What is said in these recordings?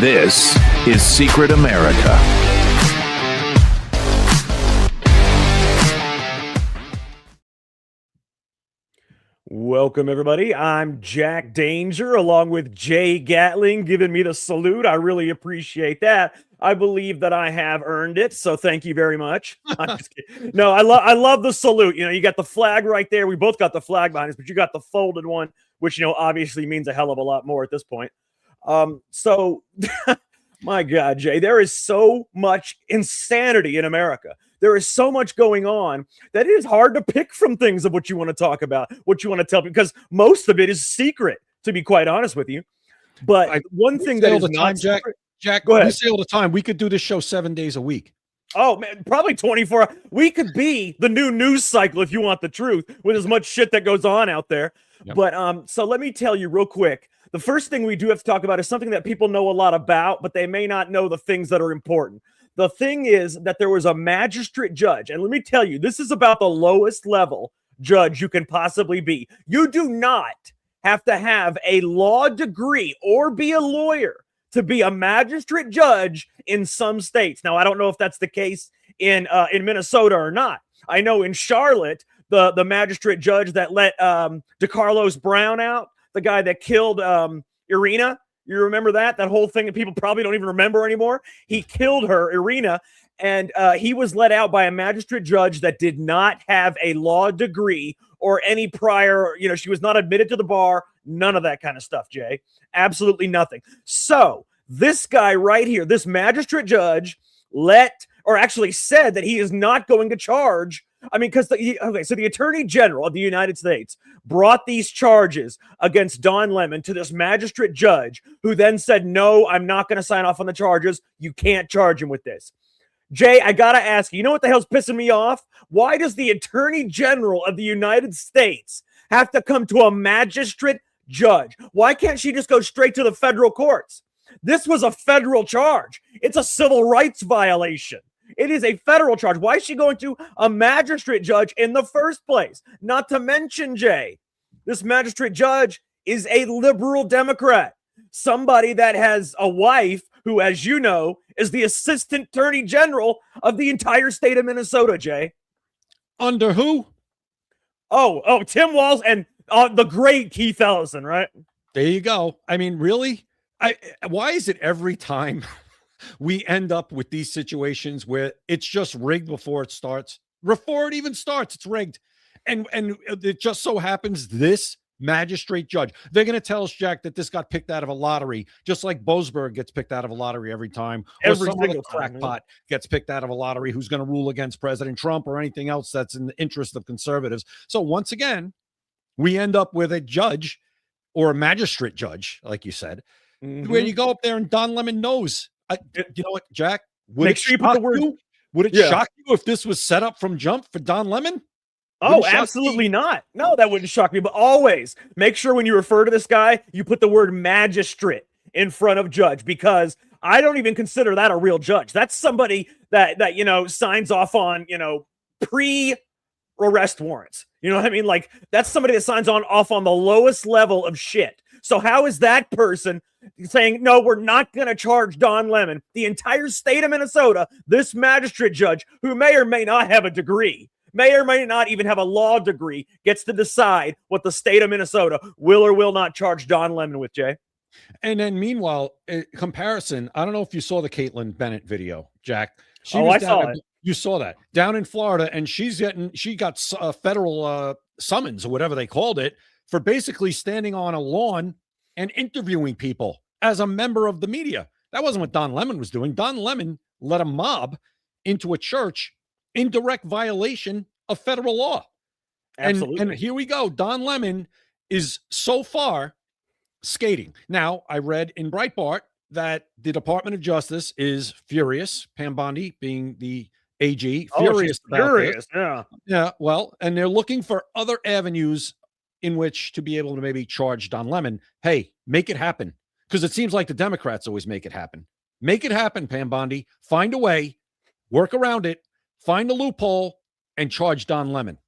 This is Secret America. Welcome, everybody. I'm Jack Danger, along with Jay Gatling, giving me the salute. I really appreciate that. I believe that I have earned it, so thank you very much. I'm just kidding. No, I love the salute. You know, you got the flag right there. We both got the flag behind us, but you got the folded one, which, you know, obviously means a hell of a lot more at this point. So, my God, Jay, there is so much insanity in America. There is so much going on that it is hard to pick from things of what you want to talk about, what you want to tell people, because most of it is secret, to be quite honest with you. But one thing that is not secret, Jack, go ahead. We say all the time, we could do this show 7 days a week. Oh, man, probably 24. We could be the new news cycle, if you want the truth, with as much shit that goes on out there. Yep. But so let me tell you real quick. The first thing we do have to talk about is something that people know a lot about, but they may not know the things that are important. The thing is that there was a magistrate judge, and let me tell you, this is about the lowest level judge you can possibly be. You do not have to have a law degree or be a lawyer to be a magistrate judge in some states. Now, I don't know if that's the case in Minnesota or not. I know in Charlotte, the magistrate judge that let DeCarlos Brown out, the guy that killed Irina. You remember that whole thing that people probably don't even remember anymore? He killed her, Irina, and he was let out by a magistrate judge that did not have a law degree or any prior, you know, she was not admitted to the bar, none of that kind of stuff, Jay. Absolutely nothing. So this guy right here, this magistrate judge actually said that he is not going to charge. I mean, so the Attorney General of the United States brought these charges against Don Lemon to this magistrate judge, who then said, no, I'm not going to sign off on the charges. You can't charge him with this. Jay, I got to ask you know what the hell's pissing me off? Why does the Attorney General of the United States have to come to a magistrate judge? Why can't she just go straight to the federal courts? This was a federal charge. It's a civil rights violation. It is a federal charge. Why is she going to a magistrate judge in the first place? Not to mention, Jay, this magistrate judge is a liberal Democrat, somebody that has a wife who, as you know, is the assistant attorney general of the entire state of Minnesota, Jay. Under who? Oh, Tim Walz and the great Keith Ellison, right? There you go. I mean, really? Why is it every time we end up with these situations where it's just rigged before it starts? Before it even starts, it's rigged. And it just so happens this magistrate judge, they're going to tell us, Jack, that this got picked out of a lottery, just like Boasberg gets picked out of a lottery every time. Or Every some other crackpot gets picked out of a lottery who's going to rule against President Trump or anything else that's in the interest of conservatives. So once again, we end up with a judge or a magistrate judge, like you said, where you go up there and Don Lemon knows. You know what, Jack? Would it shock you if this was set up from jump for Don Lemon? Oh, absolutely not. No, that wouldn't shock me. But always make sure when you refer to this guy, you put the word magistrate in front of judge, because I don't even consider that a real judge. That's somebody that you know, signs off on, you know, pre-arrest warrants. You know what I mean? Like, that's somebody that signs off on the lowest level of shit. So how is that person saying, no, we're not going to charge Don Lemon? The entire state of Minnesota, this magistrate judge, who may or may not have a degree, may or may not even have a law degree, gets to decide what the state of Minnesota will or will not charge Don Lemon with, Jay. And then meanwhile, comparison, I don't know if you saw the Caitlin Bennett video, Jack. I saw it. You saw that down in Florida, and she got a federal summons or whatever they called it for basically standing on a lawn and interviewing people as a member of the media. That wasn't what Don Lemon was doing. Don Lemon led a mob into a church in direct violation of federal law. Absolutely. And here we go. Don Lemon is so far skating. Now, I read in Breitbart that the Department of Justice is furious, Pam Bondi being the AG, furious about this. Yeah, well, and they're looking for other avenues in which to be able to maybe charge Don Lemon. Hey, make it happen. Because it seems like the Democrats always make it happen. Make it happen, Pam Bondi. Find a way, work around it, find a loophole, and charge Don Lemon.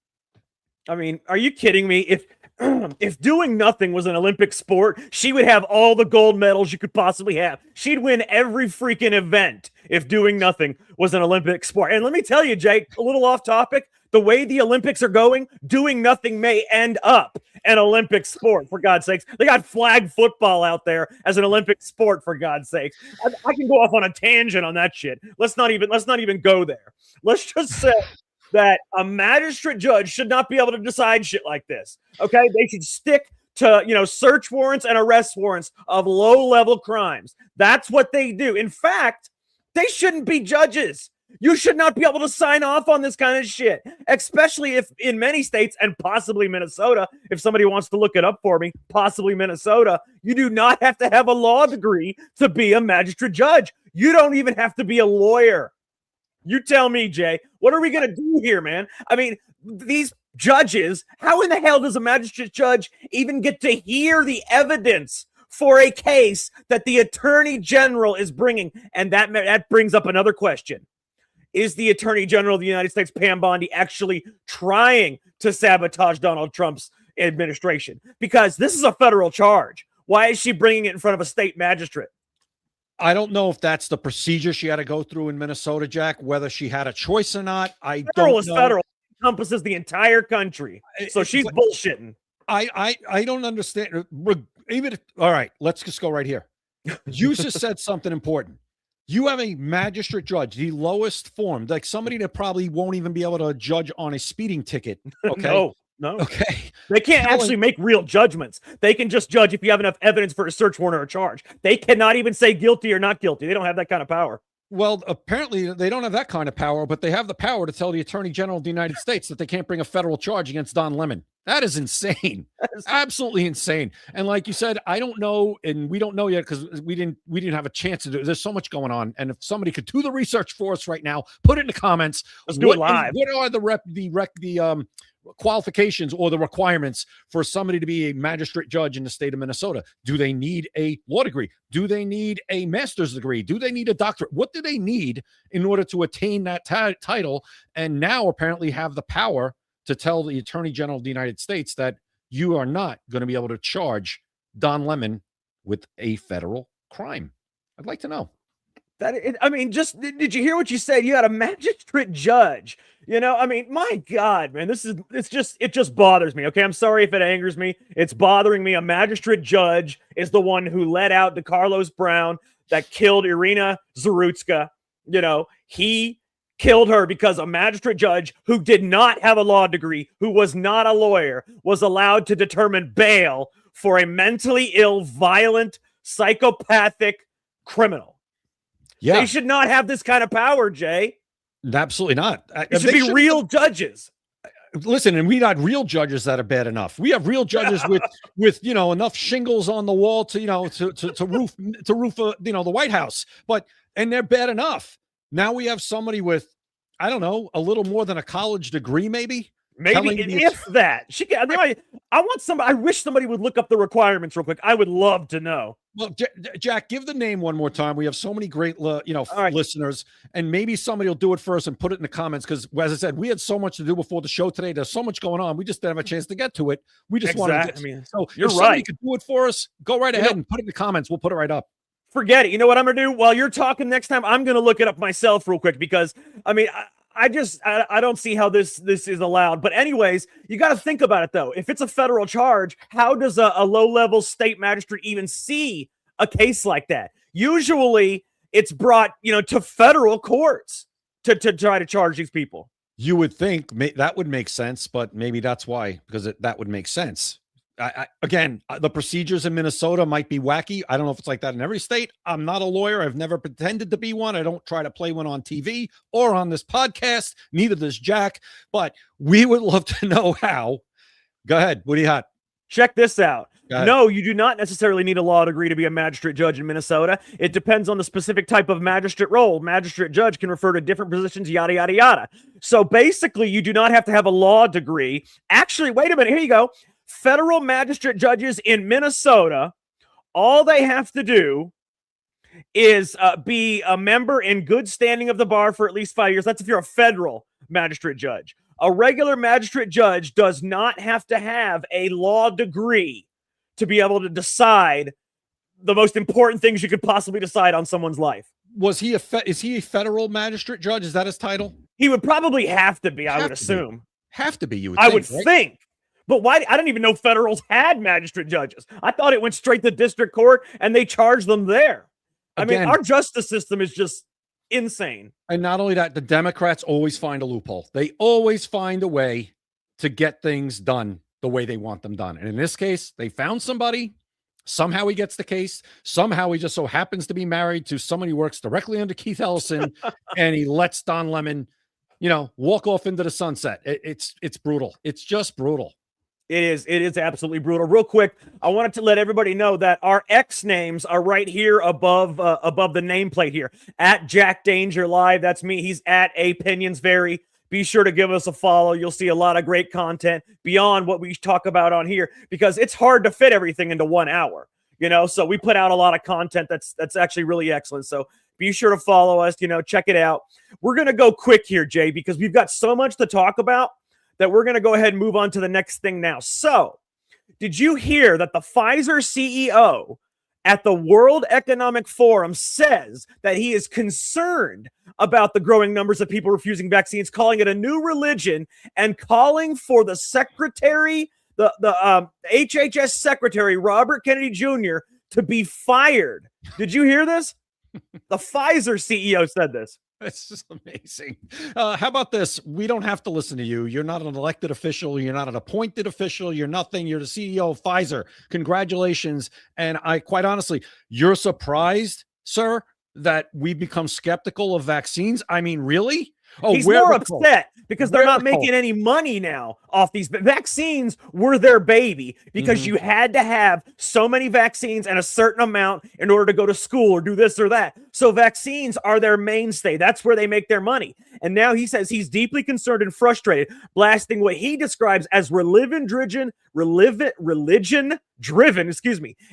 I mean, are you kidding me? If if doing nothing was an Olympic sport, she would have all the gold medals you could possibly have. She'd win every freaking event if doing nothing was an Olympic sport. And let me tell you, Jake, a little off topic, the way the Olympics are going, doing nothing may end up an Olympic sport, for God's sakes. They got flag football out there as an Olympic sport, for God's sakes. I can go off on a tangent on that shit. Let's not even go there. Let's just say that a magistrate judge should not be able to decide shit like this. Okay, they should stick to search warrants and arrest warrants of low-level crimes. That's what they do. In fact, they shouldn't be judges. You should not be able to sign off on this kind of shit, especially if in many states and possibly Minnesota, if somebody wants to look it up for me, possibly Minnesota, you do not have to have a law degree to be a magistrate judge. You don't even have to be a lawyer. You tell me, Jay, what are we going to do here, man? I mean, these judges, how in the hell does a magistrate judge even get to hear the evidence for a case that the attorney general is bringing? And that brings up another question. Is the attorney general of the United States, Pam Bondi, actually trying to sabotage Donald Trump's administration? Because this is a federal charge. Why is she bringing it in front of a state magistrate? I don't know if that's the procedure she had to go through in Minnesota, Jack, whether she had a choice or not. Federal is federal. It encompasses the entire country. So she's bullshitting. I don't understand. All right, let's just go right here. You just said something important. You have a magistrate judge, the lowest form, like somebody that probably won't even be able to judge on a speeding ticket. Okay. No. Okay. They can't actually make real judgments. They can just judge if you have enough evidence for a search warrant or a charge. They cannot even say guilty or not guilty. They don't have that kind of power. Well, apparently they don't have that kind of power, but they have the power to tell the Attorney General of the United States that they can't bring a federal charge against Don Lemon. That is insane. Absolutely insane. And like you said, I don't know, and we don't know yet because we didn't have a chance to do it. There's so much going on. And if somebody could do the research for us right now, put it in the comments. Let's do it live. What are the qualifications or the requirements for somebody to be a magistrate judge in the state of Minnesota? Do they need a law degree? Do they need a master's degree? Do they need a doctorate? What do they need in order to attain that title? And now apparently have the power to tell the Attorney General of the United States that you are not going to be able to charge Don Lemon with a federal crime. I'd like to know. Did you hear what you said? You had a magistrate judge. I mean, my God, man, it just bothers me. Okay, I'm sorry if it angers me. It's bothering me. A magistrate judge is the one who let out DeCarlos Brown that killed Irina Zarutska. He killed her because a magistrate judge who did not have a law degree, who was not a lawyer, was allowed to determine bail for a mentally ill, violent, psychopathic criminal. Yeah. They should not have this kind of power, Jay. Absolutely not. It should be real judges. Listen, and we got real judges that are bad enough. We have real judges with enough shingles on the wall to roof the White House. And they're bad enough. Now we have somebody with, I don't know, a little more than a college degree, maybe. Maybe if that. I wish somebody would look up the requirements real quick. I would love to know. Well, Jack, give the name one more time. We have so many great, listeners, and maybe somebody will do it for us and put it in the comments. Because, as I said, we had so much to do before the show today. There's so much going on. We just didn't have a chance to get to it. We just wanted to. So you're if right. Somebody could do it for us. Go right ahead and put it in the comments. We'll put it right up. Forget it. You know what I'm going to do? While you're talking next time, I'm going to look it up myself real quick because, I don't see how this is allowed. But anyways, you got to think about it, though. If it's a federal charge, how does a low-level state magistrate even see a case like that? Usually it's brought, to federal courts to try to charge these people. You would think that would make sense, but maybe that's why, because that would make sense. Again, the procedures in Minnesota might be wacky. I don't know if it's like that in every state. I'm not a lawyer. I've never pretended to be one. I don't try to play one on TV or on this podcast. Neither does Jack, but we would love to know how. Go ahead. What do you got? Check this out. No, you do not necessarily need a law degree to be a magistrate judge in Minnesota. It depends on the specific type of magistrate role. Magistrate judge can refer to different positions, yada, yada, yada. So basically, you do not have to have a law degree. Actually, wait a minute. Here you go. Federal magistrate judges in Minnesota, all they have to do is be a member in good standing of the bar for at least 5 years. That's if you're a federal magistrate judge. A regular magistrate judge does not have to have a law degree to be able to decide the most important things you could possibly decide on someone's life. Was he is he a federal magistrate judge? Is that his title? He would probably have to be, I would assume. Have to be, you would I think, would right? think. But why? I didn't even know federals had magistrate judges. I thought it went straight to district court and they charged them there. Again, I mean, our justice system is just insane. And not only that, the Democrats always find a loophole. They always find a way to get things done the way they want them done. And in this case, they found somebody. Somehow he gets the case. Somehow he just so happens to be married to someone who works directly under Keith Ellison, and he lets Don Lemon, walk off into the sunset. It's brutal. It's just brutal. It is absolutely brutal. Real quick, I wanted to let everybody know that our X names are right here above the nameplate here. At Jack Danger Live, that's me. He's at Opinions Vary. Be sure to give us a follow. You'll see a lot of great content beyond what we talk about on here, because it's hard to fit everything into 1 hour. So we put out a lot of content that's actually really excellent. So be sure to follow us. Check it out. We're gonna go quick here, Jay, because we've got so much to talk about that we're going to go ahead and move on to the next thing now. So, did you hear that the Pfizer CEO at the World Economic Forum says that he is concerned about the growing numbers of people refusing vaccines, calling it a new religion, and calling for the secretary, the HHS secretary, Robert Kennedy Jr., to be fired? Did you hear this? The Pfizer CEO said this. It's just amazing. How about this? We don't have to listen to you. You're not an elected official. You're not an appointed official. You're nothing. You're the CEO of Pfizer. Congratulations. And I quite honestly, you're surprised, sir, that we've become skeptical of vaccines? I mean, really? Oh, he's more upset because they're not making any money now off these vaccines. Were their baby, because you had to have so many vaccines and a certain amount in order to go to school or do this or that. So vaccines are their mainstay. That's where they make their money. And now he says he's deeply concerned and frustrated, blasting what he describes as religion-driven,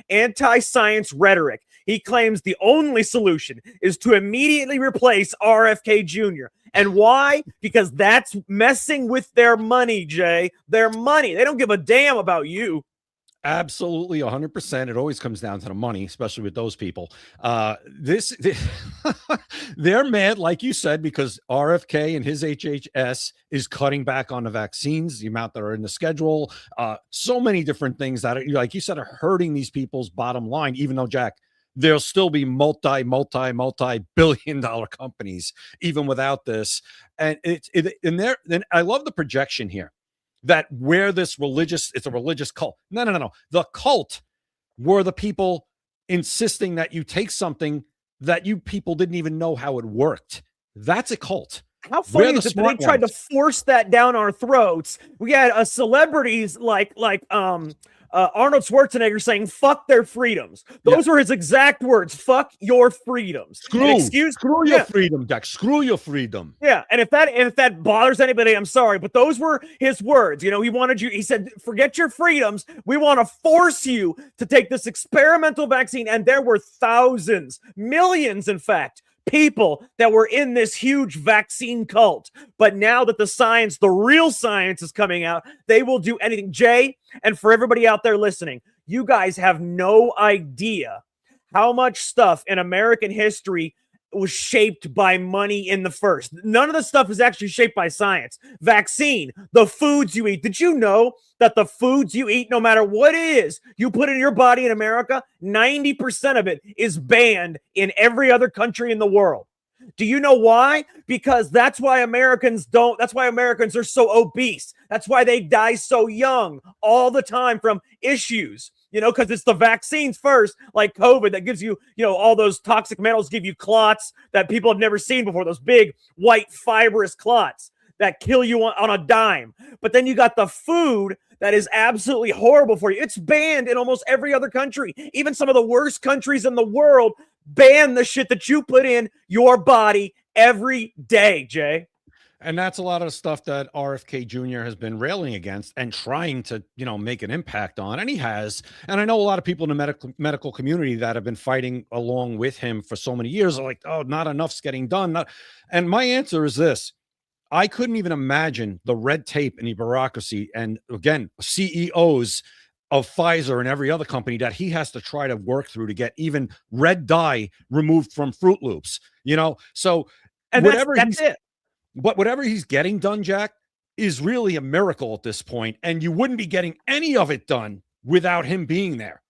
anti-science rhetoric. He claims the only solution is to immediately replace RFK Jr. And why? Because that's messing with their money, Jay. Their money. They don't give a damn about you. Absolutely, 100%. It always comes down to the money, especially with those people. They're mad, like you said, because RFK and his HHS is cutting back on the vaccines, the amount that are in the schedule. So many different things that, like you said, are hurting these people's bottom line, even though, Jack, there'll still be multi-billion dollar companies even without this. And then I love the projection here that where it's a religious cult. No. The cult were the people insisting that you take something that you people didn't even know how it worked. That's a cult. How funny is it that they tried to force that down our throats? We had celebrities like Arnold Schwarzenegger saying "fuck their freedoms." Those were his exact words. "Fuck your freedoms." Screw your freedom, Jack. Screw your freedom. Yeah, and if that bothers anybody, I'm sorry, but those were his words. He wanted you. He said, "Forget your freedoms. We want to force you to take this experimental vaccine." And there were thousands, millions, in fact, people that were in this huge vaccine cult. But now that the real science is coming out, they will do anything. Jay, and for everybody out there listening, you guys have no idea how much stuff in American history was shaped by money in the first. None of the stuff is actually shaped by science. Vaccine, the foods you eat. Did you know that the foods you eat, no matter what it is you put in your body in America, 90% of it is banned in every other country in the world? Do you know why? Because that's why Americans are so obese. That's why they die so young all the time from issues. Because it's the vaccines first, like COVID, that gives you, all those toxic metals give you clots that people have never seen before, those big white fibrous clots that kill you on a dime. But then you got the food that is absolutely horrible for you. It's banned in almost every other country. Even some of the worst countries in the world ban the shit that you put in your body every day, Jay. And that's a lot of the stuff that RFK Jr. has been railing against and trying to, make an impact on. And he has. And I know a lot of people in the medical community that have been fighting along with him for so many years are like, oh, not enough's getting done. And my answer is this. I couldn't even imagine the red tape and the bureaucracy, and again, CEOs of Pfizer and every other company that he has to try to work through to get even red dye removed from Fruit Loops. So And that's it. But whatever he's getting done, Jack, is really a miracle at this point, and you wouldn't be getting any of it done without him being there.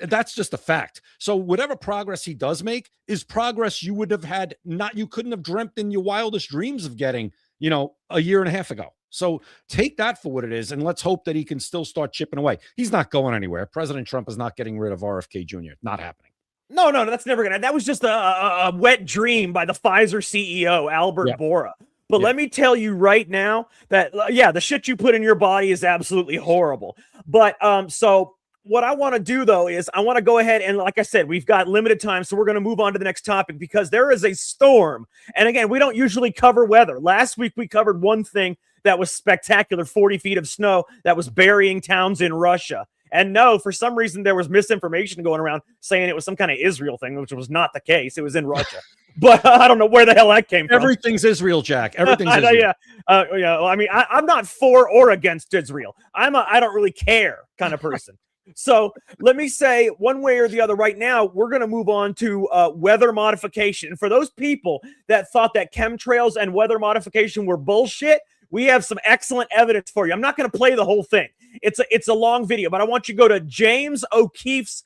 That's just a fact. So whatever progress he does make is progress you would have had you couldn't have dreamt in your wildest dreams of getting, a year and a half ago. So take that for what it is, and let's hope that he can still start chipping away. He's not going anywhere. President Trump is not getting rid of RFK Jr. Not happening. No, that's never gonna. That was just a wet dream by the Pfizer CEO Albert Bourla. But let me tell you right now that the shit you put in your body is absolutely horrible. But so what I want to do though is I want to go ahead and, like I said, we've got limited time, so we're going to move on to the next topic because there is a storm. And again, we don't usually cover weather. Last week we covered one thing that was spectacular: 40 feet of snow that was burying towns in Russia. And no, for some reason, there was misinformation going around saying it was some kind of Israel thing, which was not the case. It was in Russia. But I don't know where the hell that came from. Everything's Israel, Jack. Everything's Israel. Well, I mean, I'm not for or against Israel. I don't really care kind of person. So let me say one way or the other right now, we're going to move on to weather modification. And for those people that thought that chemtrails and weather modification were bullshit, we have some excellent evidence for you. I'm not going to play the whole thing. It's a long video, but I want you to go to James O'Keefe's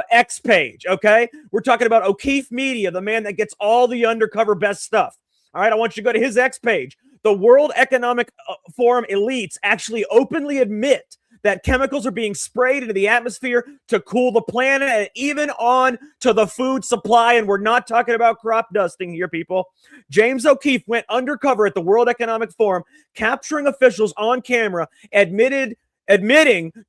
X page, okay? We're talking about O'Keefe Media, the man that gets all the undercover best stuff. All right, I want you to go to his X page. The World Economic Forum elites actually openly admit that chemicals are being sprayed into the atmosphere to cool the planet and even on to the food supply. And we're not talking about crop dusting here, people. James O'Keefe went undercover at the World Economic Forum, capturing officials on camera, admitting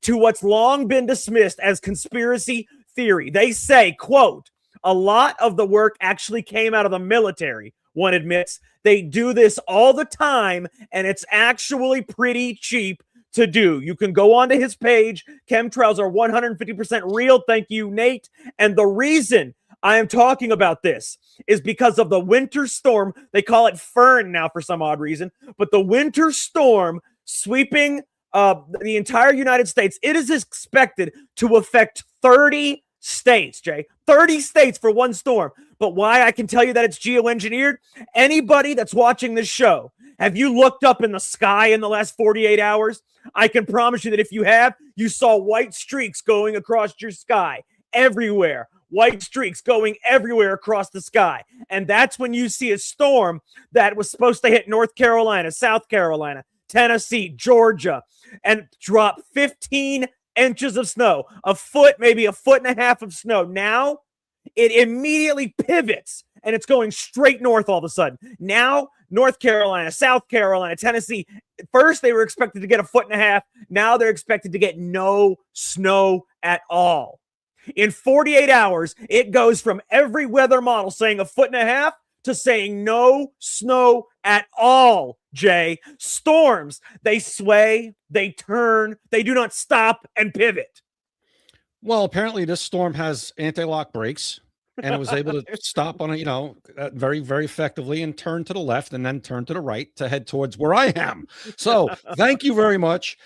to what's long been dismissed as conspiracy theory. They say, quote, a lot of the work actually came out of the military, one admits. They do this all the time, and it's actually pretty cheap to do. You can go onto his page. Chemtrails are 150% real. Thank you, Nate. And the reason I am talking about this is because of the winter storm. They call it Fern now for some odd reason, but the winter storm sweeping the entire United States, it is expected to affect 30 states, Jay. 30 states for one storm. But why I can tell you that it's geoengineered? Anybody that's watching this show, have you looked up in the sky in the last 48 hours? I can promise you that if you have, you saw white streaks going across your sky everywhere. White streaks going everywhere across the sky. And that's when you see a storm that was supposed to hit North Carolina, South Carolina, Tennessee, Georgia, and drop 15 inches of snow, a foot, maybe a foot and a half of snow. Now it immediately pivots and it's going straight north all of a sudden. Now, North Carolina, South Carolina, Tennessee, first they were expected to get a foot and a half. Now they're expected to get no snow at all. In 48 hours, it goes from every weather model saying a foot and a half to saying no snow at all, Jay. Storms, they sway, they turn, they do not stop and pivot. Well, apparently this storm has anti-lock brakes, and it was able to stop on a, very, very effectively and turn to the left and then turn to the right to head towards where I am. So thank you very much.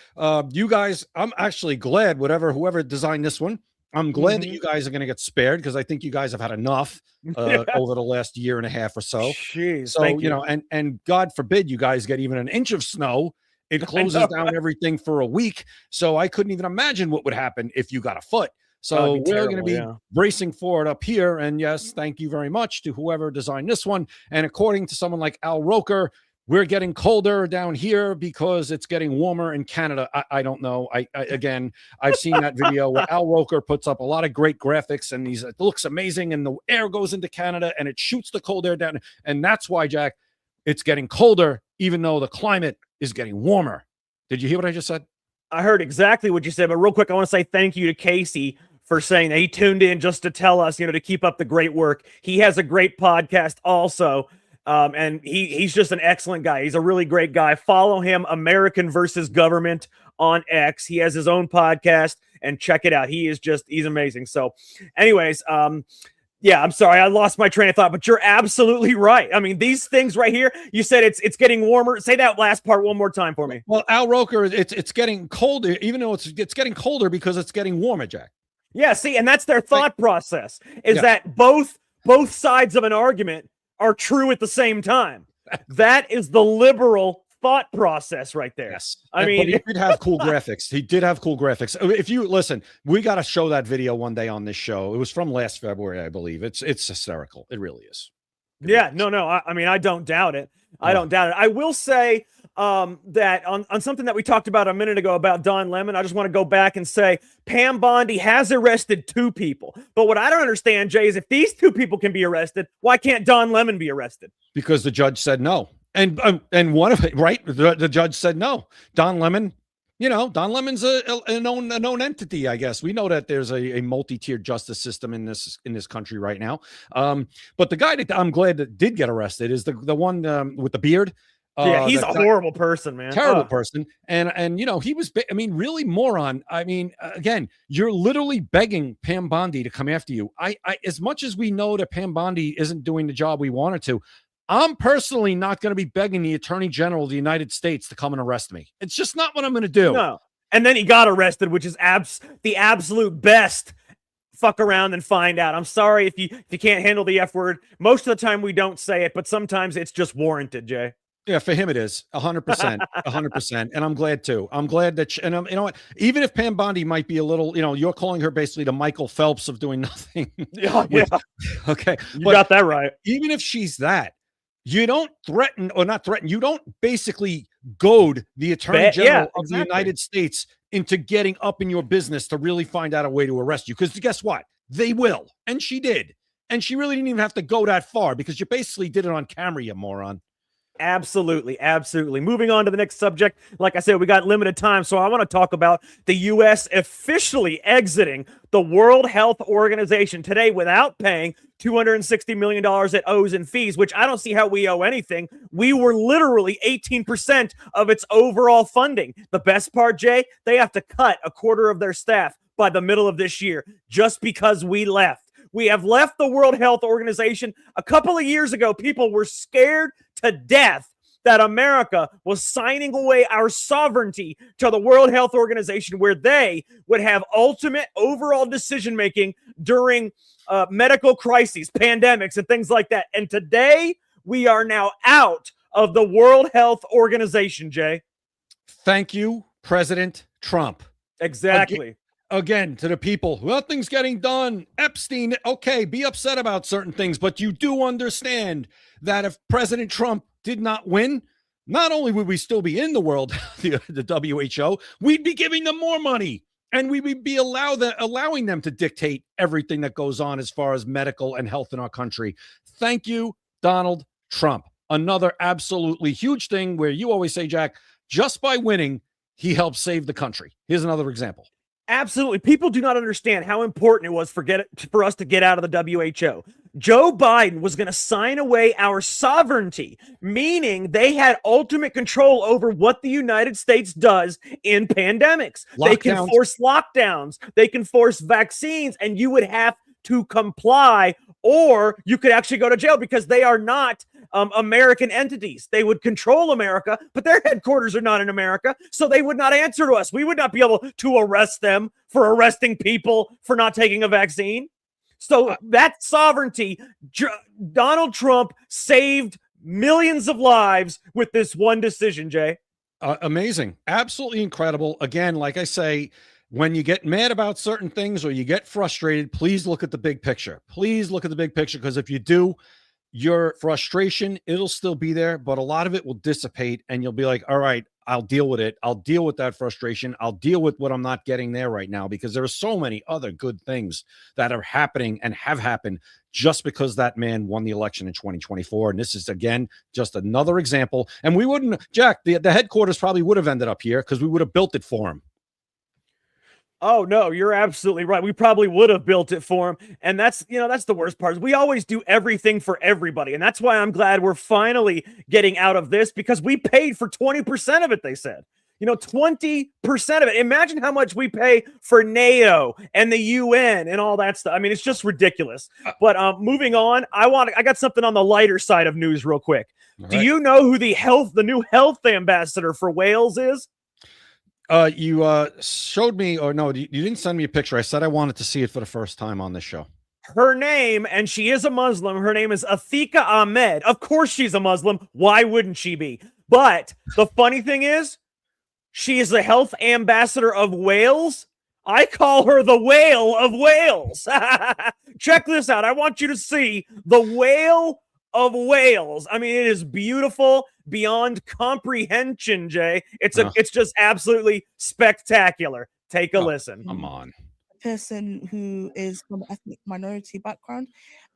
You guys, I'm actually glad whoever designed this one, I'm glad that you guys are going to get spared because I think you guys have had enough over the last year and a half or so. Jeez, so, and God forbid you guys get even an inch of snow. It closes down everything for a week. So I couldn't even imagine what would happen if you got a foot. So we're going to be bracing for it up here. And yes, thank you very much to whoever designed this one. And according to someone like Al Roker, we're getting colder down here because it's getting warmer in Canada. I don't know. Again, I've seen that video where Al Roker puts up a lot of great graphics and it looks amazing. And the air goes into Canada and it shoots the cold air down. And that's why, Jack, it's getting colder, even though the climate is getting warmer. Did you hear what I just said? I heard exactly what you said, but real quick, I want to say thank you to Casey for saying that he tuned in just to tell us, to keep up the great work. He has a great podcast also. And he's just an excellent guy. He's a really great guy. Follow him, American versus Government on X. He has his own podcast and check it out. He's amazing. So anyways, Yeah, I'm sorry, I lost my train of thought, but you're absolutely right. I mean, these things right here, you said it's getting warmer. Say that last part one more time for me. Well, Al Roker, it's getting colder, even though it's getting colder because it's getting warmer, Jack. Yeah, see, and that's their thought process, is Yeah. that both sides of an argument are true at the same time. That is the liberal thought process right there. Yes. I mean, but he did have cool graphics. He did have cool graphics. If you listen, we got to show that video one day on this show. It was from last February, I believe. It's hysterical. It really is. yeah, no. I mean, I don't doubt it. I don't doubt it. I will say that on something that we talked about a minute ago about Don Lemon, I just want to go back and say Pam Bondi has arrested 2 people. But what I don't understand, Jay, is if these 2 people can be arrested, why can't Don Lemon be arrested? Because the judge said no. And one of it, right? The judge said no. Don Lemon, Don Lemon's a known entity, I guess. We know that there's a multi-tiered justice system in this country right now. But the guy that I'm glad that did get arrested is the one with the beard. Yeah, he's a horrible person, man. Terrible person. And he was, really moron. I mean, again, you're literally begging Pam Bondi to come after you. I as much as we know that Pam Bondi isn't doing the job we want her to, I'm personally not going to be begging the Attorney General of the United States to come and arrest me. It's just not what I'm going to do. No. And then he got arrested, which is the absolute best. Fuck around and find out. I'm sorry if you can't handle the F word. Most of the time we don't say it, but sometimes it's just warranted, Jay. Yeah, for him it is 100%, 100%, and I'm glad too. I'm glad that, you know what? Even if Pam Bondi might be a little, you're calling her basically the Michael Phelps of doing nothing. Yeah. Okay, you got that right. Even if she's that, you don't threaten or not threaten. You don't basically goad the Attorney General of the United States into getting up in your business to really find out a way to arrest you. Because guess what? They will, and she did, and she really didn't even have to go that far because you basically did it on camera, you moron. Absolutely. Moving on to the next subject. Like I said, we got limited time, so I want to talk about the U.S. officially exiting the World Health Organization today without paying $260 million it owes in fees, which I don't see how we owe anything. We were literally 18% of its overall funding. The best part, Jay, they have to cut a quarter of their staff by the middle of this year just because we left. We have left the World Health Organization. A couple of years ago, people were scared to death that America was signing away our sovereignty to the World Health Organization, where they would have ultimate overall decision-making during medical crises, pandemics, and things like that. And today, we are now out of the World Health Organization, Jay. Thank you, President Trump. Exactly. Again, to the people, nothing's getting done. Epstein, okay, be upset about certain things, but you do understand that if President Trump did not win, not only would we still be in the world, the WHO, we'd be giving them more money, and we would be allowing them to dictate everything that goes on as far as medical and health in our country. Thank you, Donald Trump. Another absolutely huge thing where you always say, Jack, just by winning, he helped save the country. Here's another example. Absolutely. People do not understand how important it was for us to get out of the WHO. Joe Biden was going to sign away our sovereignty, meaning they had ultimate control over what the United States does in pandemics. They can force lockdowns, they can force vaccines, and you would have to comply, or you could actually go to jail because they are not American entities. They would control America, but their headquarters are not in America, so they would not answer to us. We would not be able to arrest them for arresting people for not taking a vaccine. So that sovereignty, Donald Trump saved millions of lives with this one decision, Jay. Amazing. Absolutely incredible. Again, like I say, when you get mad about certain things or you get frustrated, please look at the big picture. Please look at the big picture, because if you do, your frustration, it'll still be there, but a lot of it will dissipate and you'll be like, all right, I'll deal with it. I'll deal with that frustration. I'll deal with what I'm not getting there right now, because there are so many other good things that are happening and have happened just because that man won the election in 2024. And this is, again, just another example. And we wouldn't, Jack, the headquarters probably would have ended up here because we would have built it for him. Oh, no, you're absolutely right. We probably would have built it for him. And that's the worst part. We always do everything for everybody. And that's why I'm glad we're finally getting out of this, because we paid for 20% of it, they said. 20% of it. Imagine how much we pay for NATO and the UN and all that stuff. I mean, it's just ridiculous. But moving on, I got something on the lighter side of news real quick. Do you know who the new health ambassador for Wales is? You showed me, or no, you didn't send me a picture. I said I wanted to see it for the first time on this show. Her name, and she is a Muslim, her name is Atika Ahmed. Of course she's a Muslim. Why wouldn't she be? But the funny thing is, she is the health ambassador of Wales. I call her the Whale of Wales. Check this out. I want you to see the Whale of Wales. I mean, it is beautiful beyond comprehension, Jay. It's just absolutely spectacular. Take a listen. Come on. Person who is from ethnic minority background,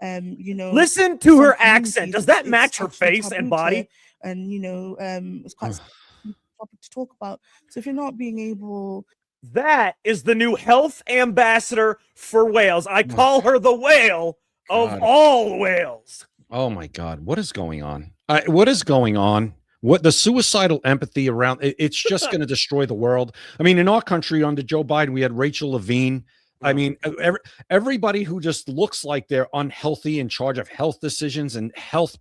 listen to her accent. Does that match her face and body? And it's quite topic to talk about. So if you're not being able, that is the new health ambassador for Wales. I call her the Whale of all Wales. Oh my God, what is going on? What is going on? What the suicidal empathy around it's just going to destroy the world. I mean, in our country under Joe Biden, we had Rachel Levine. I mean, everybody who just looks like they're unhealthy, in charge of health decisions and health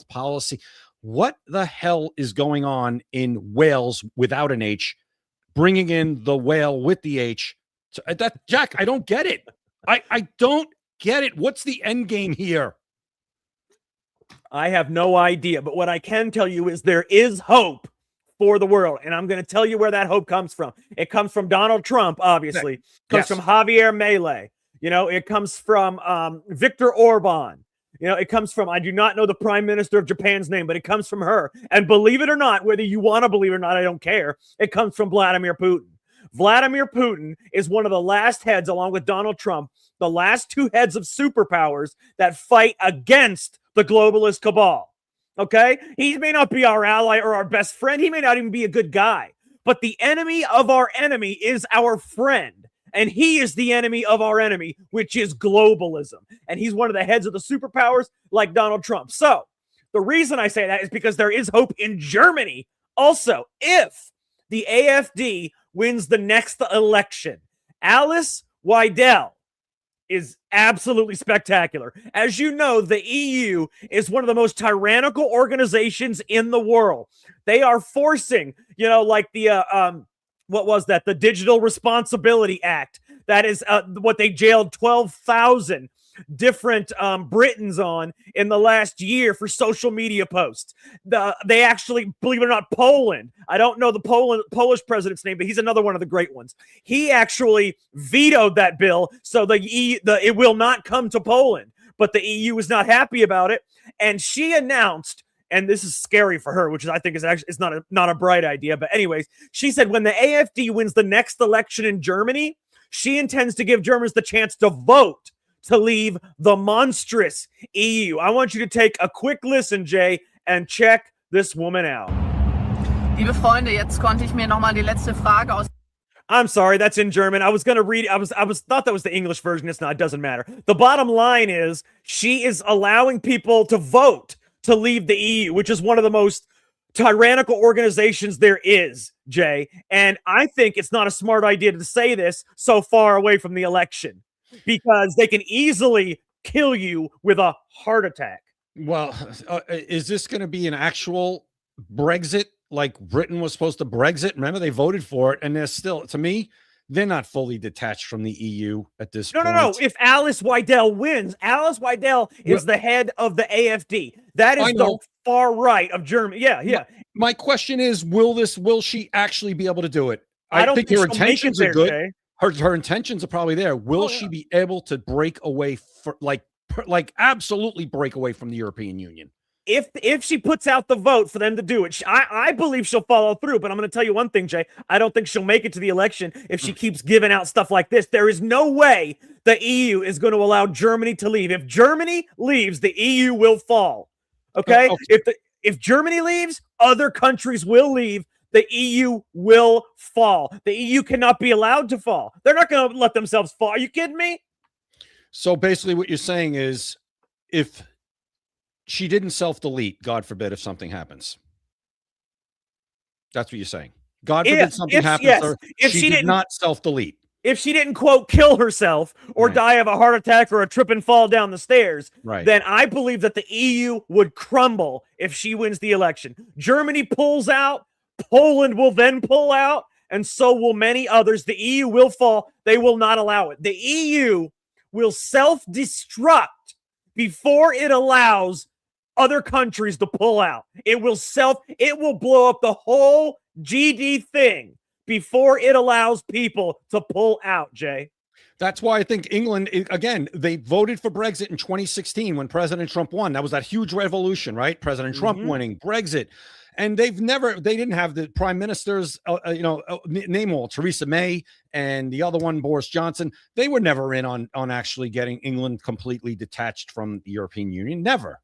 policy. What the hell is going on in Wales without an H, bringing in the whale with the H? Jack, I don't get it. I don't get it. What's the end game here? I have no idea, but what I can tell you is there is hope for the world, and I'm going to tell you where that hope comes from. It comes from Donald Trump, obviously. It comes from Javier Milei. It comes from Viktor Orban. It comes from, I do not know the Prime Minister of Japan's name, but it comes from her. And believe it or not, whether you want to believe it or not, I don't care. It comes from Vladimir Putin. Vladimir Putin is one of the last heads, along with Donald Trump, the last two heads of superpowers that fight against the globalist cabal. Okay? He may not be our ally or our best friend. He may not even be a good guy. But the enemy of our enemy is our friend. And he is the enemy of our enemy, which is globalism. And he's one of the heads of the superpowers like Donald Trump. So the reason I say that is because there is hope in Germany. Also, if the AfD wins the next election, Alice Weidel is absolutely spectacular. As you know, the EU is one of the most tyrannical organizations in the world. They are forcing, like the what was that? The Digital Responsibility Act. That is what they jailed 12,000 different Britons on in the last year for social media posts. They actually, believe it or not, Poland. I don't know the Polish president's name, but he's another one of the great ones. He actually vetoed that bill, so it will not come to Poland. But the EU is not happy about it, and she announced. And this is scary for her, which I think is actually not a bright idea. But anyways, she said when the AfD wins the next election in Germany, she intends to give Germans the chance to vote to leave the monstrous EU. I want you to take a quick listen, Jay, and check this woman out. Liebe Freunde, jetzt konnte ich mir noch mal die letzte Frage aus. I'm sorry, that's in German. I was going to read. I thought that was the English version. It's not. It doesn't matter. The bottom line is she is allowing people to vote to leave the EU, which is one of the most tyrannical organizations there is, Jay. And I think it's not a smart idea to say this so far away from the election, because they can easily kill you with a heart attack. Well, is this going to be an actual Brexit, like Britain was supposed to Brexit? Remember, they voted for it, and they're still, to me, they're not fully detached from the EU at this point. No. If Alice Weidel wins, Alice Weidel is the head of the AfD. That is the far right of Germany. Yeah. My question is, will she actually be able to do it? I don't think her intentions are good. Jay. Her intentions are probably there. Will she be able to break away like absolutely break away from the European Union? If she puts out the vote for them to do it, I believe she'll follow through. But I'm going to tell you one thing, Jay. I don't think she'll make it to the election if she keeps giving out stuff like this. There is no way the EU is going to allow Germany to leave. If Germany leaves, the EU will fall. Okay? If Germany leaves, other countries will leave. The EU will fall. The EU cannot be allowed to fall. They're not going to let themselves fall. Are you kidding me? So basically what you're saying is, if she didn't self-delete, God forbid, if something happens. That's what you're saying. God forbid something happens to her. If She did not self-delete. If she didn't, quote, kill herself or die of a heart attack or a trip and fall down the stairs, then I believe that the EU would crumble if she wins the election. Germany pulls out, Poland will then pull out, and so will many others. The EU will fall. They will not allow it. The EU will self-destruct before it allows other countries to pull out. It will blow up the whole GD thing before it allows people to pull out, Jay. That's why I think England, again, they voted for Brexit in 2016 when President Trump won. That was that huge revolution, right? President Trump winning, Brexit. And they didn't have the prime ministers, name all, Theresa May and the other one, Boris Johnson. They were never in on actually getting England completely detached from the European Union. Never.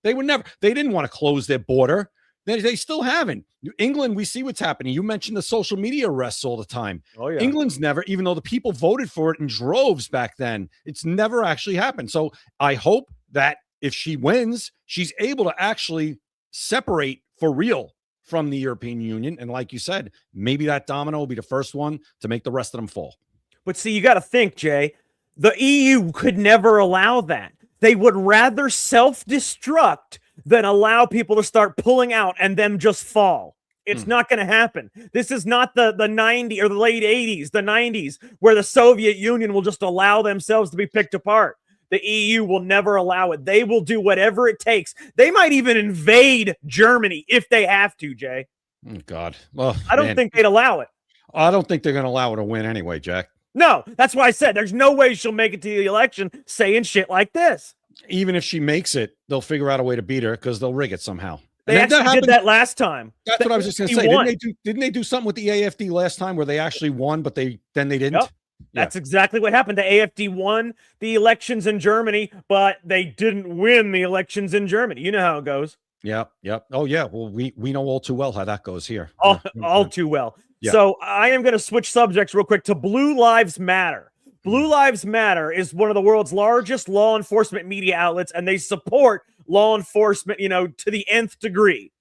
They were never. They didn't want to close their border. They still haven't. England, we see what's happening. You mentioned the social media arrests all the time. Oh, yeah. England's never, even though the people voted for it in droves back then, it's never actually happened. So I hope that if she wins, she's able to actually separate for real from the European Union. And like you said, maybe that domino will be the first one to make the rest of them fall. But see, you got to think, Jay, the EU could never allow that. They would rather self-destruct than allow people to start pulling out and them just fall. It's not going to happen. This is not the 90s or the late 80s, the 90s, where the Soviet Union will just allow themselves to be picked apart. The EU will never allow it. They will do whatever it takes. They might even invade Germany if they have to, Jay. Oh, God. Well, I don't think they'd allow it. I don't think they're going to allow her to win anyway, Jack. No, that's why I said there's no way she'll make it to the election saying shit like this. Even if she makes it, they'll figure out a way to beat her because they'll rig it somehow. They actually did that last time. That's what I was just going to say. Didn't they do something with the AFD last time where they actually won, but they didn't? Yep. That's exactly what happened. The AFD won the elections in Germany, but they didn't win the elections in Germany. You know how it goes. Yep. Oh, yeah. Well, we know all too well how that goes here. All too well. Yeah. So I am going to switch subjects real quick to Blue Lives Matter. Blue Lives Matter is one of the world's largest law enforcement media outlets, and they support law enforcement, to the nth degree.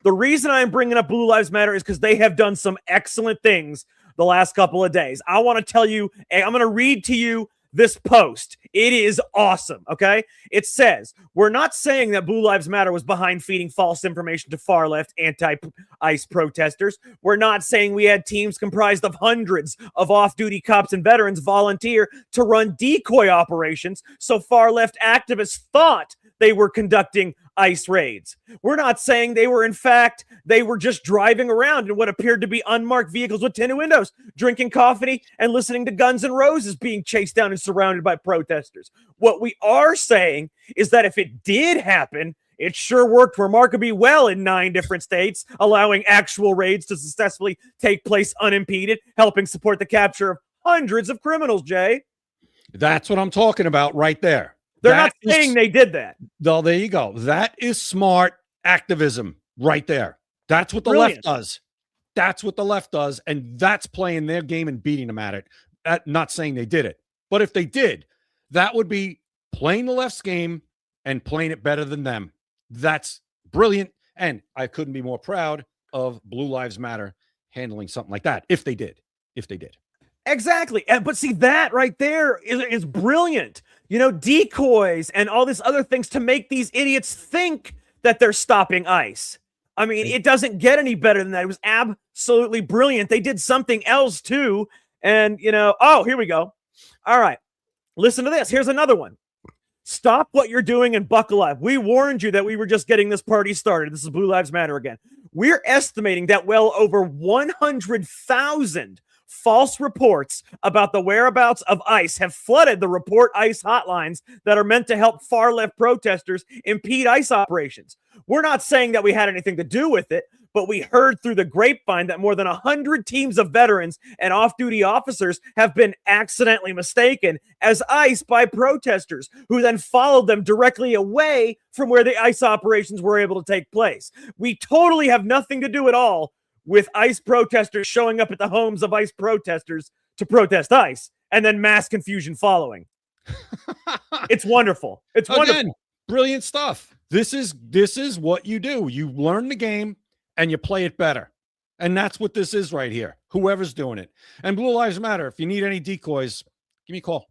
The reason I'm bringing up Blue Lives Matter is because they have done some excellent things the last couple of days. I want to tell you, I'm going to read to you this post. It is awesome, okay? It says, we're not saying that Blue Lives Matter was behind feeding false information to far-left anti-ICE protesters. We're not saying we had teams comprised of hundreds of off-duty cops and veterans volunteer to run decoy operations so far-left activists thought they were conducting ICE raids. We're not saying they were just driving around in what appeared to be unmarked vehicles with tinted windows, drinking coffee and listening to Guns N' Roses being chased down and surrounded by protesters. What we are saying is that if it did happen, it sure worked remarkably well in 9 different states, allowing actual raids to successfully take place unimpeded, helping support the capture of hundreds of criminals, Jay. That's what I'm talking about right there. They're not saying they did that. No, there you go. That is smart activism right there. That's what the left does. That's what the left does. And that's playing their game and beating them at it. Not saying they did it. But if they did, that would be playing the left's game and playing it better than them. That's brilliant. And I couldn't be more proud of Blue Lives Matter handling something like that. If they did. Exactly. But see, that right there is brilliant. Decoys and all these other things to make these idiots think that they're stopping ICE. I mean, it doesn't get any better than that. It was absolutely brilliant. They did something else too. And, here we go. All right. Listen to this. Here's another one. Stop what you're doing and buckle up. We warned you that we were just getting this party started. This is Blue Lives Matter again. We're estimating that well over 100,000 false reports about the whereabouts of ICE have flooded the Report ICE hotlines that are meant to help far-left protesters impede ICE operations. We're not saying that we had anything to do with it, but we heard through the grapevine that more than 100 teams of veterans and off-duty officers have been accidentally mistaken as ICE by protesters, who then followed them directly away from where the ICE operations were able to take place. We totally have nothing to do at all with ICE protesters showing up at the homes of ICE protesters to protest ICE, and then mass confusion following. It's wonderful. It's wonderful. Again, brilliant stuff. This is what you do. You learn the game and you play it better. And that's what this is right here. Whoever's doing it. And Blue Lives Matter. If you need any decoys, give me a call.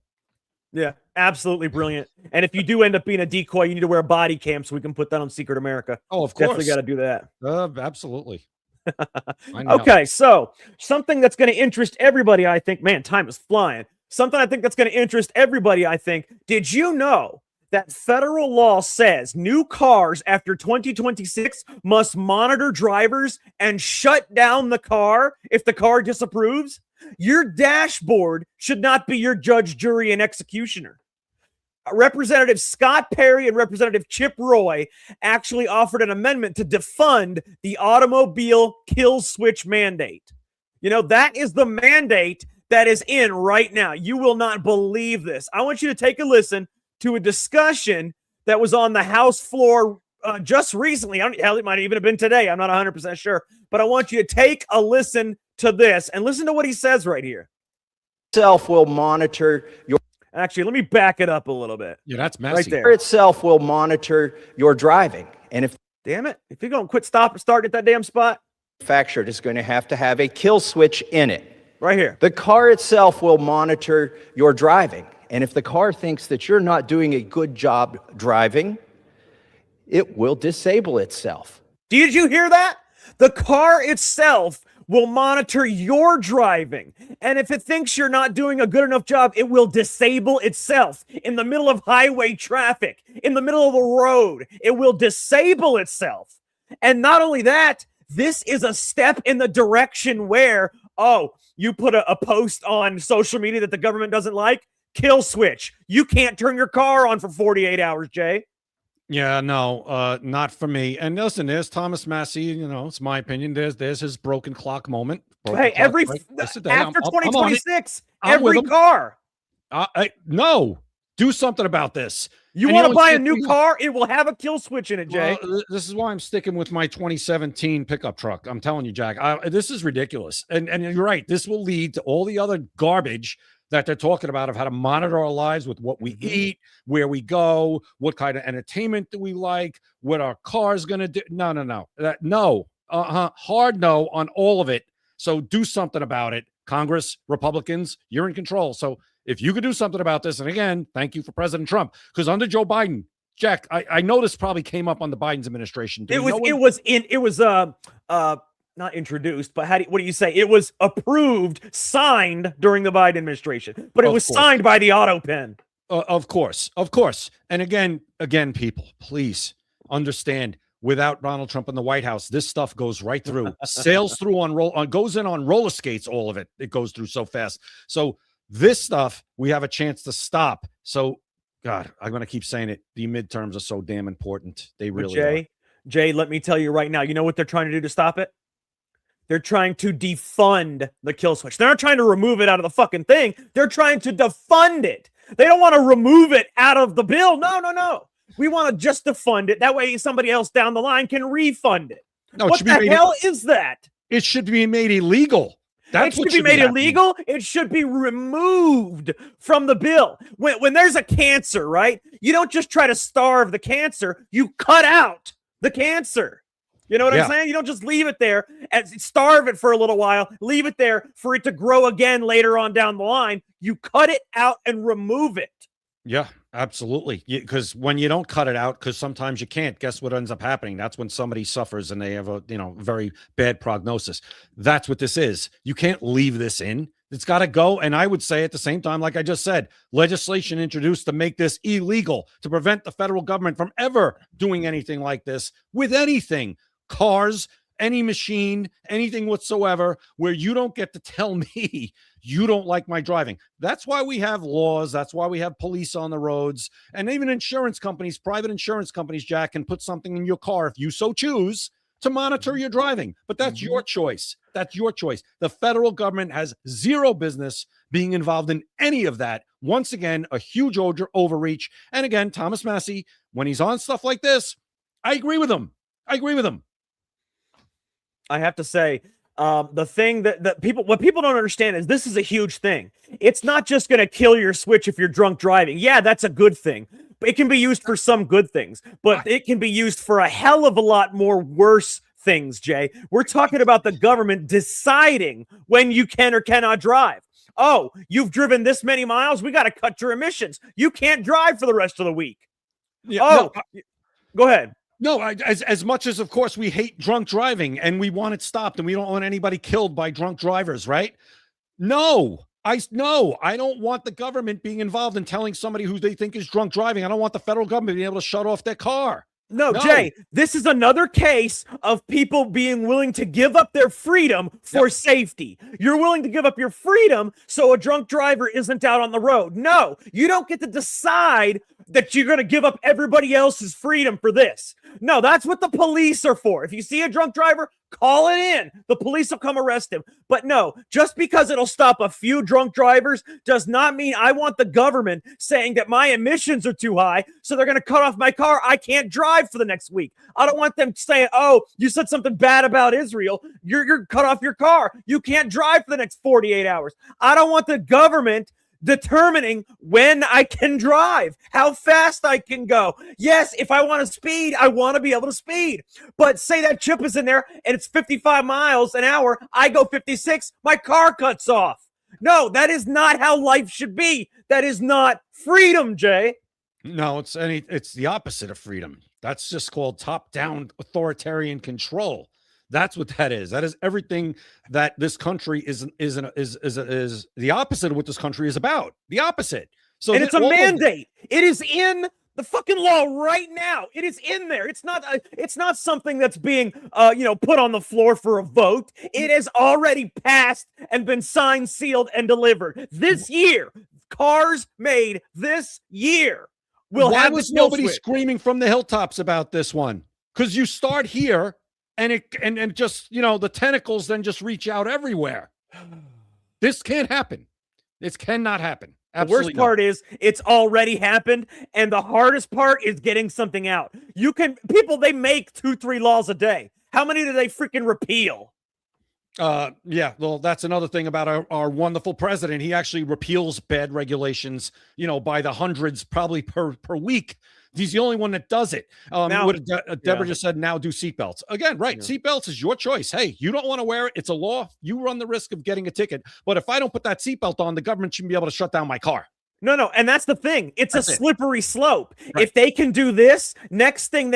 Yeah, absolutely brilliant. And if you do end up being a decoy, you need to wear a body cam so we can put that on Secret America. Oh, of course. Definitely got to do that. Absolutely. Okay, so something that's going to interest everybody, I think. Man, time is flying. Something I think that's going to interest everybody, I think. Did you know that federal law says new cars after 2026 must monitor drivers and shut down the car if the car disapproves? Your dashboard should not be your judge, jury, and executioner. Representative Scott Perry and Representative Chip Roy actually offered an amendment to defund the automobile kill switch mandate. You know, that is the mandate that is in right now. You will not believe this. I want you to take a listen to a discussion that was on the House floor just recently. Hell, it might even have been today. I'm not 100% sure. But I want you to take a listen to this and listen to what he says right here. Itself will monitor your. Actually, let me back it up a little bit. Yeah, that's messy. Right there. Itself will monitor your driving. And if Damn it. If you're going to quit, stop, and start at that damn spot. manufacturer is going to have a kill switch in it. Right here. The car itself will monitor your driving. And if the car thinks that you're not doing a good job driving, it will disable itself. Did you hear that? The car itself will monitor your driving. And if it thinks you're not doing a good enough job, it will disable itself in the middle of highway traffic, in the middle of the road. It will disable itself. And not only that, this is a step in the direction where, oh, you put a post on social media that the government doesn't like, kill switch. You can't turn your car on for 48 hours, Jay. Yeah, no, not for me. And listen, there's Thomas Massey, you know, it's my opinion. There's his broken clock moment. Hey, Broken clock, right? after 2026, I'm with every him. car. No, do something about this. You And want to know, buy a it's- new car? It will have a kill switch in it, Jay. Well, this is why I'm sticking with my 2017 pickup truck. I'm telling you, Jack, this is ridiculous. And you're right. This will lead to all the other garbage that they're talking about of how to monitor our lives with what we eat, where we go, what kind of entertainment do we like, what our car's going to do. No. Hard no on all of it. So do something about it. Congress, Republicans, you're in control. So if you could do something about this, and again, thank you for President Trump, because under Joe Biden, Jack, I know this probably came up on the Biden's administration. It was not introduced, but what do you say? It was approved, signed during the Biden administration, but it was signed by the auto pen. Of course. And again, people, please understand. Without Donald Trump in the White House, this stuff goes right through, sails through goes in on roller skates. All of it, it goes through so fast. So this stuff we have a chance to stop. So, God, I'm going to keep saying it. The midterms are so damn important. They really are. Jay, let me tell you right now. You know what they're trying to do to stop it? They're trying to defund the kill switch. They're not trying to remove it out of the fucking thing. They're trying to defund it. They don't want to remove it out of the bill. No. We want to just defund it. That way somebody else down the line can refund it. No, what the hell is that? It should be made illegal. It should be made illegal. It should be removed from the bill. When there's a cancer, right? You don't just try to starve the cancer. You cut out the cancer. You know what I'm saying? You don't just leave it there and starve it for a little while, leave it there for it to grow again later on down the line. You cut it out and remove it. Yeah, absolutely. Because when you don't cut it out, because sometimes you can't, guess what ends up happening? That's when somebody suffers and they have a very bad prognosis. That's what this is. You can't leave this in. It's got to go. And I would say at the same time, like I just said, legislation introduced to make this illegal, to prevent the federal government from ever doing anything like this with anything. Cars, any machine, anything whatsoever, where you don't get to tell me you don't like my driving. That's why we have laws. That's why we have police on the roads. And even insurance companies, private insurance companies, Jack, can put something in your car if you so choose to monitor your driving. But that's your choice. That's your choice. The federal government has zero business being involved in any of that. Once again, a huge overreach. And again, Thomas Massey, when he's on stuff like this, I agree with him. I have to say, the thing that people don't understand is this is a huge thing. It's not just going to kill your switch if you're drunk driving. Yeah, that's a good thing. It can be used for some good things, but it can be used for a hell of a lot more worse things, Jay. We're talking about the government deciding when you can or cannot drive. Oh, you've driven this many miles. We got to cut your emissions. You can't drive for the rest of the week. Yeah, oh, go ahead. No, as much as, of course, we hate drunk driving and we want it stopped and we don't want anybody killed by drunk drivers, right? No, I don't want the government being involved in telling somebody who they think is drunk driving. I don't want the federal government being able to shut off their car. No, Jay, this is another case of people being willing to give up their freedom for safety. You're willing to give up your freedom so a drunk driver isn't out on the road. No, you don't get to decide that you're going to give up everybody else's freedom for this. No, that's what the police are for. If you see a drunk driver, call it in. The police will come arrest him. But no, just because it'll stop a few drunk drivers does not mean I want the government saying that my emissions are too high, so they're going to cut off my car. I can't drive for the next week. I don't want them saying, oh, you said something bad about Israel. You're cut off your car. You can't drive for the next 48 hours. I don't want the government determining when I can drive, how fast I can go. Yes, if I want to speed, I want to be able to speed. But say that chip is in there and it's 55 miles an hour, I go 56, my car cuts off. No, that is not how life should be. That is not freedom, Jay. No, it's the opposite of freedom. That's just called top-down authoritarian control. That's what that is. That is everything that this country is the opposite of what this country is about. The opposite. So and it's a mandate. It is in the fucking law right now. It is in there. It's not something that's being put on the floor for a vote. It has already passed and been signed, sealed, and delivered. This year, cars made this year will Why have was the kill nobody switch. screaming from the hilltops about this one? Because you start here. And just, the tentacles then just reach out everywhere. This can't happen. This cannot happen. Absolutely The worst part is it's already happened. And the hardest part is getting something out. They make 2-3 laws a day. How many do they freaking repeal? Yeah, well, that's another thing about our wonderful president. He actually repeals bad regulations, by the hundreds, probably per week. He's the only one that does it. Deborah just said, now do seatbelts. Again, right. Yeah. Seatbelts is your choice. Hey, you don't want to wear it. It's a law. You run the risk of getting a ticket. But if I don't put that seatbelt on, the government shouldn't be able to shut down my car. No. And that's the thing. It's a slippery slope. Right. If they can do this, next thing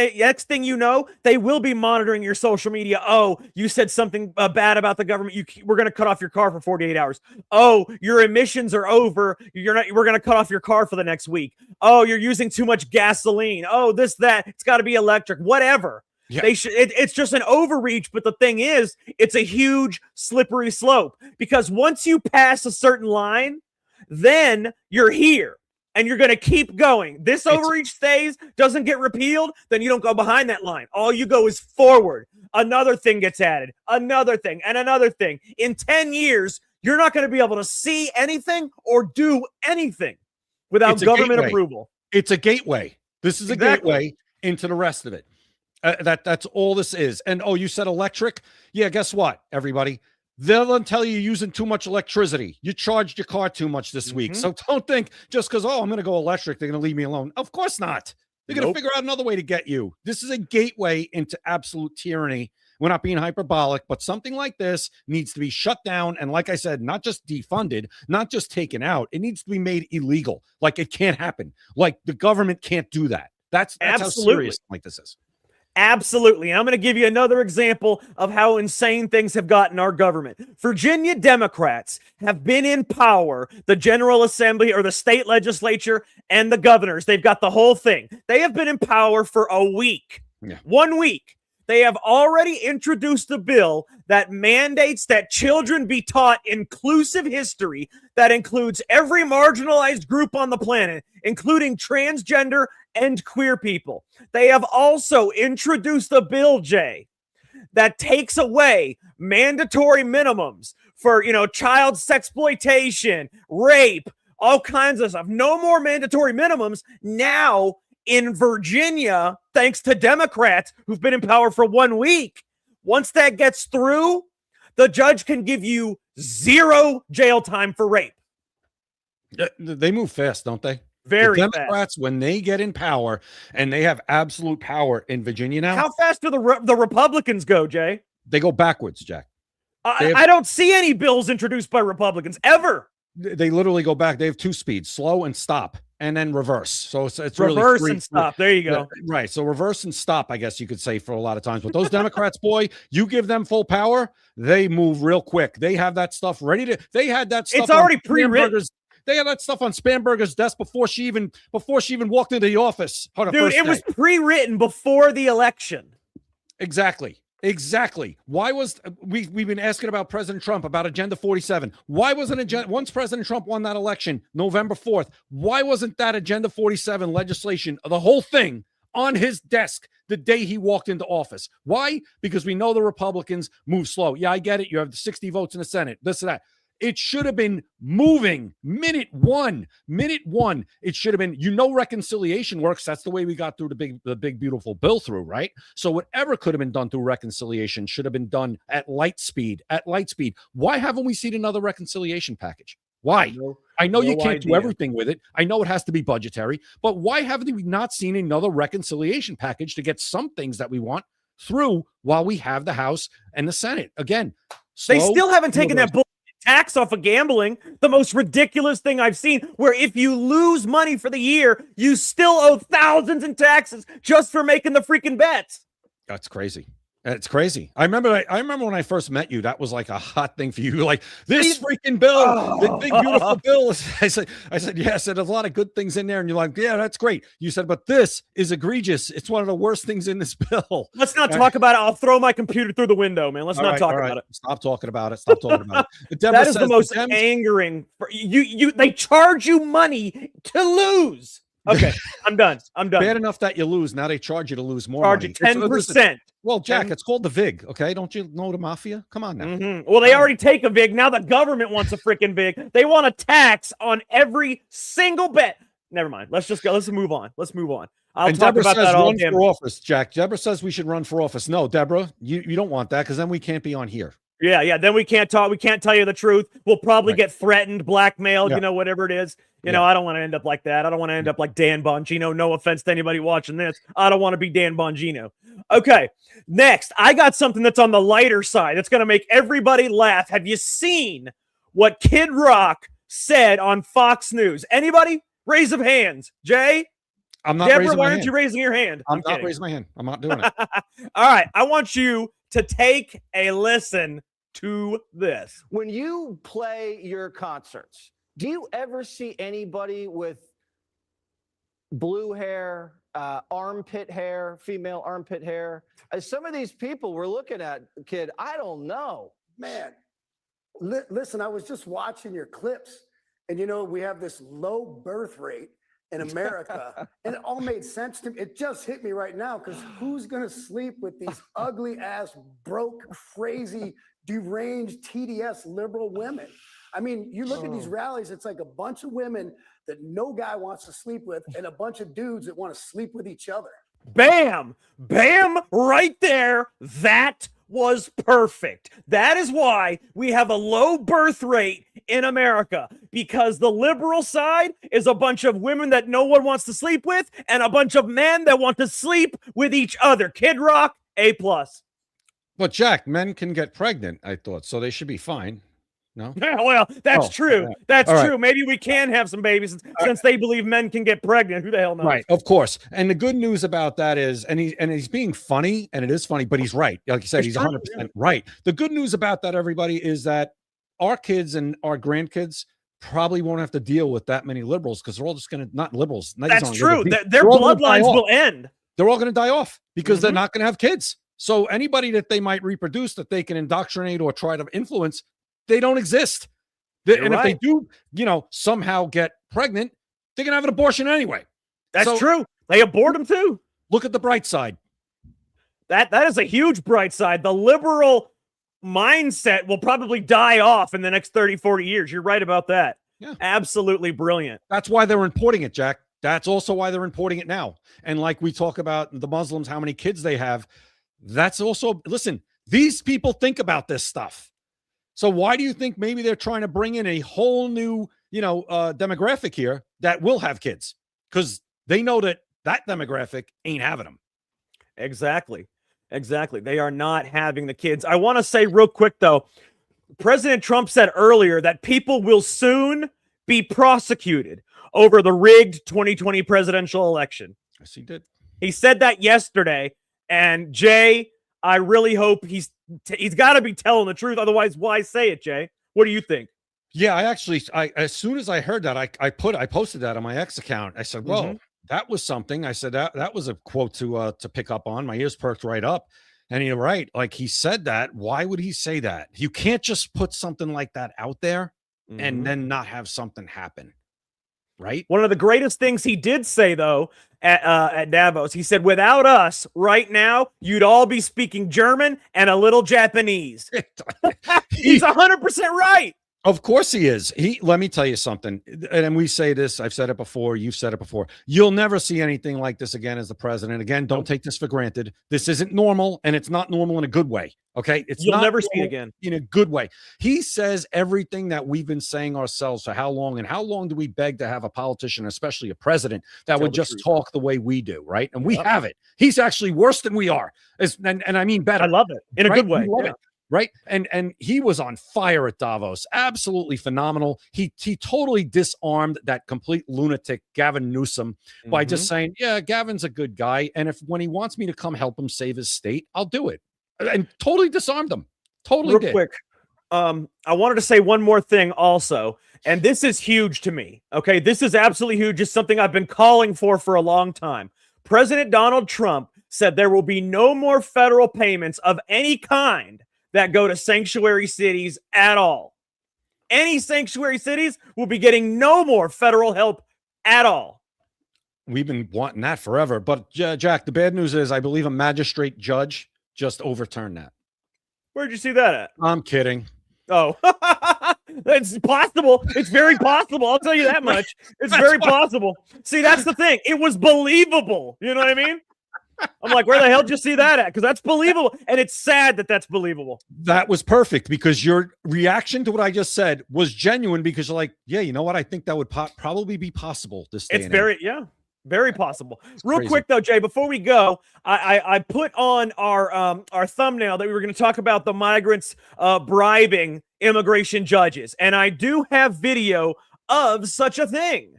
you know, they will be monitoring your social media. Oh, you said something bad about the government. We're going to cut off your car for 48 hours. Oh, your emissions are over. We're going to cut off your car for the next week. Oh, you're using too much gasoline. Oh, that. It's got to be electric. Whatever. Yeah. It's just an overreach. But the thing is, it's a huge slippery slope because once you pass a certain line, then you're here and you're going to keep going. This overreach stays, doesn't get repealed, then you don't go behind that line. All you go is forward. Another thing gets added, another thing, and another thing. In 10 years, you're not going to be able to see anything or do anything without government approval. It's a gateway. This is a gateway into the rest of it. That's all this is. And, you said electric? Yeah, guess what, everybody? They'll tell you you're using too much electricity. You charged your car too much this week. So don't think just because, I'm going to go electric, they're going to leave me alone. Of course not. They're going to figure out another way to get you. This is a gateway into absolute tyranny. We're not being hyperbolic, but something like this needs to be shut down. And like I said, not just defunded, not just taken out. It needs to be made illegal. Like it can't happen. Like the government can't do that. That's how serious like this is. Absolutely. And I'm going to give you another example of how insane things have gotten our government. Virginia Democrats have been in power, the General Assembly or the state legislature and the governors. They've got the whole thing. They have been in power for a week. Yeah. 1 week. They have already introduced a bill that mandates that children be taught inclusive history that includes every marginalized group on the planet, including transgender and queer people. They have also introduced a bill, Jay, that takes away mandatory minimums for, child sexploitation, rape, all kinds of stuff. No more mandatory minimums. Now, in Virginia, thanks to Democrats who've been in power for 1 week, once that gets through, the judge can give you 0 jail time for rape. They move fast, don't they? Very the fast. Democrats, when they get in power, and they have absolute power in Virginia now, How fast do the Republicans go, Jay? they go backwards, Jack. I don't see any bills introduced by Republicans ever. They literally go back. They have 2 speeds: slow and stop, and then reverse. So it's really Reverse 3 and stop. There you go. Right. So reverse and stop, I guess you could say, for a lot of times. But those Democrats, boy, you give them full power, they move real quick. They have that stuff ready to. They had that stuff. It's already pre-written. They had that stuff on Spanberger's desk before she even walked into the office. Dude, it was pre-written before the election. Exactly. Why was we've been asking about President Trump, about Agenda 47? Why wasn't once President Trump won that election, November 4th? Why wasn't that Agenda 47 legislation, the whole thing, on his desk the day he walked into office? Why? Because we know the Republicans move slow. Yeah, I get it. You have the 60 votes in the Senate, this and that. It should have been moving minute one. It should have been, reconciliation works. That's the way we got through the big, beautiful bill through, right? So whatever could have been done through reconciliation should have been done at light speed. Why haven't we seen another reconciliation package? Why? I know you can't do everything with it. I know it has to be budgetary, but why haven't we not seen another reconciliation package to get some things that we want through while we have the House and the Senate? Again, they still haven't taken that tax off of gambling, the most ridiculous thing I've seen, where if you lose money for the year, you still owe thousands in taxes just for making the freaking bets. That's crazy. It's crazy. I remember when I first met you, that was like a hot thing for you. Like, this freaking bill, the big beautiful bill. I said, yeah, I said there's a lot of good things in there. And you're like, yeah, that's great. You said, but this is egregious. It's one of the worst things in this bill. Let's not talk about it. I'll throw my computer through the window, man. Let's not talk about it. Stop talking about it. Stop talking about it. That is the most angering. They charge you money to lose. Okay, I'm done. Bad enough that you lose. Now they charge you to lose more. Charge you 10%. Well, Jack, it's called the VIG. Okay, don't you know the mafia? Come on now. Well, they already take a VIG. Now the government wants a freaking VIG. They want a tax on every single bet. Never mind. Let's just go. Let's move on. I'll talk Deborah about says that all run for office, Jack. Deborah says we should run for office. No, Deborah, you don't want that, because then we can't be on here. Yeah. Then we can't talk. We can't tell you the truth. We'll probably get threatened, blackmailed, whatever it is. I don't want to end up like that. I don't want to end up like Dan Bongino. No offense to anybody watching this. I don't want to be Dan Bongino. Okay. Next, I got something that's on the lighter side. That's going to make everybody laugh. Have you seen what Kid Rock said on Fox News? Anybody? Raise of hands. Jay? I'm not. Deborah, why aren't you raising your hand? I'm not raising my hand. I'm not doing it. All right. I want you to take a listen to this. When you play your concerts, do you ever see anybody with blue hair, armpit hair, female armpit hair? Some of these people we're looking at, kid, I don't know. Man, listen, I was just watching your clips, and we have this low birth rate in America, and it all made sense to me. It just hit me right now, because who's going to sleep with these ugly ass, broke, crazy, deranged, TDS liberal women? I mean, you look at these rallies, it's like a bunch of women that no guy wants to sleep with, and a bunch of dudes that want to sleep with each other. Bam! Bam! Right there. That was perfect. That is why we have a low birth rate in America, because the liberal side is a bunch of women that no one wants to sleep with, and a bunch of men that want to sleep with each other. Kid Rock, A+. But Jack, men can get pregnant, I thought, so they should be fine. No? Yeah, well, that's true. Right. That's true. Maybe we can have some babies since they believe men can get pregnant. Who the hell knows? Right, of course. And the good news about that is, and he's being funny, and it is funny, but he's right. Like you said, he's 100% right. The good news about that, everybody, is that our kids and our grandkids probably won't have to deal with that many liberals, because they're all just going to, not liberals. That's true. Their bloodlines will end. They're all going to die off because they're not going to have kids. So anybody that they might reproduce that they can indoctrinate or try to influence, they don't exist. And if they do, somehow get pregnant, they're going to have an abortion anyway. That's true. They abort them too. Look at the bright side. That is a huge bright side. The liberal mindset will probably die off in the next 30, 40 years. You're right about that. Yeah. Absolutely brilliant. That's why they're importing it, Jack. That's also why they're importing it now. And like we talk about the Muslims, how many kids they have. That's also, listen, these people think about this stuff. So why do you think maybe they're trying to bring in a whole new, demographic here that will have kids? Because they know that demographic ain't having them. Exactly. They are not having the kids. I want to say real quick, though, President Trump said earlier that people will soon be prosecuted over the rigged 2020 presidential election. Yes, he did. He said that yesterday. And Jay, I really hope he's got to be telling the truth. Otherwise, why say it, Jay? What do you think? Yeah, I as soon as I heard that, I posted that on my X account. I said, "Whoa, that was something." I said that was a quote to pick up on. My ears perked right up. And you're right. Like, he said that. Why would he say that? You can't just put something like that out there and then not have something happen. Right. One of the greatest things he did say, though, at Davos, he said, without us right now, you'd all be speaking German and a little Japanese. He's 100% right. Of course he is. Let me tell you something. And we say this, I've said it before. You've said it before. You'll never see anything like this again as the president. Again, don't take this for granted. This isn't normal, and it's not normal in a good way. Okay. You'll never see it again in a good way. He says everything that we've been saying ourselves for how long, and how long do we beg to have a politician, especially a president, that would just talk the way we do, right? And we have it. He's actually worse than we are. And I mean better. I love it. In a good way. Love it. Right. And he was on fire at Davos. Absolutely phenomenal. He totally disarmed that complete lunatic Gavin Newsom by just saying, yeah, Gavin's a good guy. And when he wants me to come help him save his state, I'll do it. And totally disarmed him. Totally Real quick. I wanted to say one more thing also. And this is huge to me. Okay. This is absolutely huge. It's something I've been calling for a long time. President Donald Trump said there will be no more federal payments of any kind that go to sanctuary cities at all. Any sanctuary cities will be getting no more federal help at all. We've been wanting that forever. But Jack, the bad news is I believe a magistrate judge just overturned that. Where'd you see that at? I'm kidding. Oh, it's possible. It's very possible. I'll tell you that much. It's very possible. See, that's the thing. It was believable. You know what I mean? I'm like, where the hell did you see that at? Because that's believable. And it's sad that that's believable. That was perfect because your reaction to what I just said was genuine because you're like, yeah, you know what? I think that would probably be possible this day. It's very possible. Real quick, though, Jay, before we go, I put on our thumbnail that we were going to talk about the migrants bribing immigration judges. And I do have video of such a thing.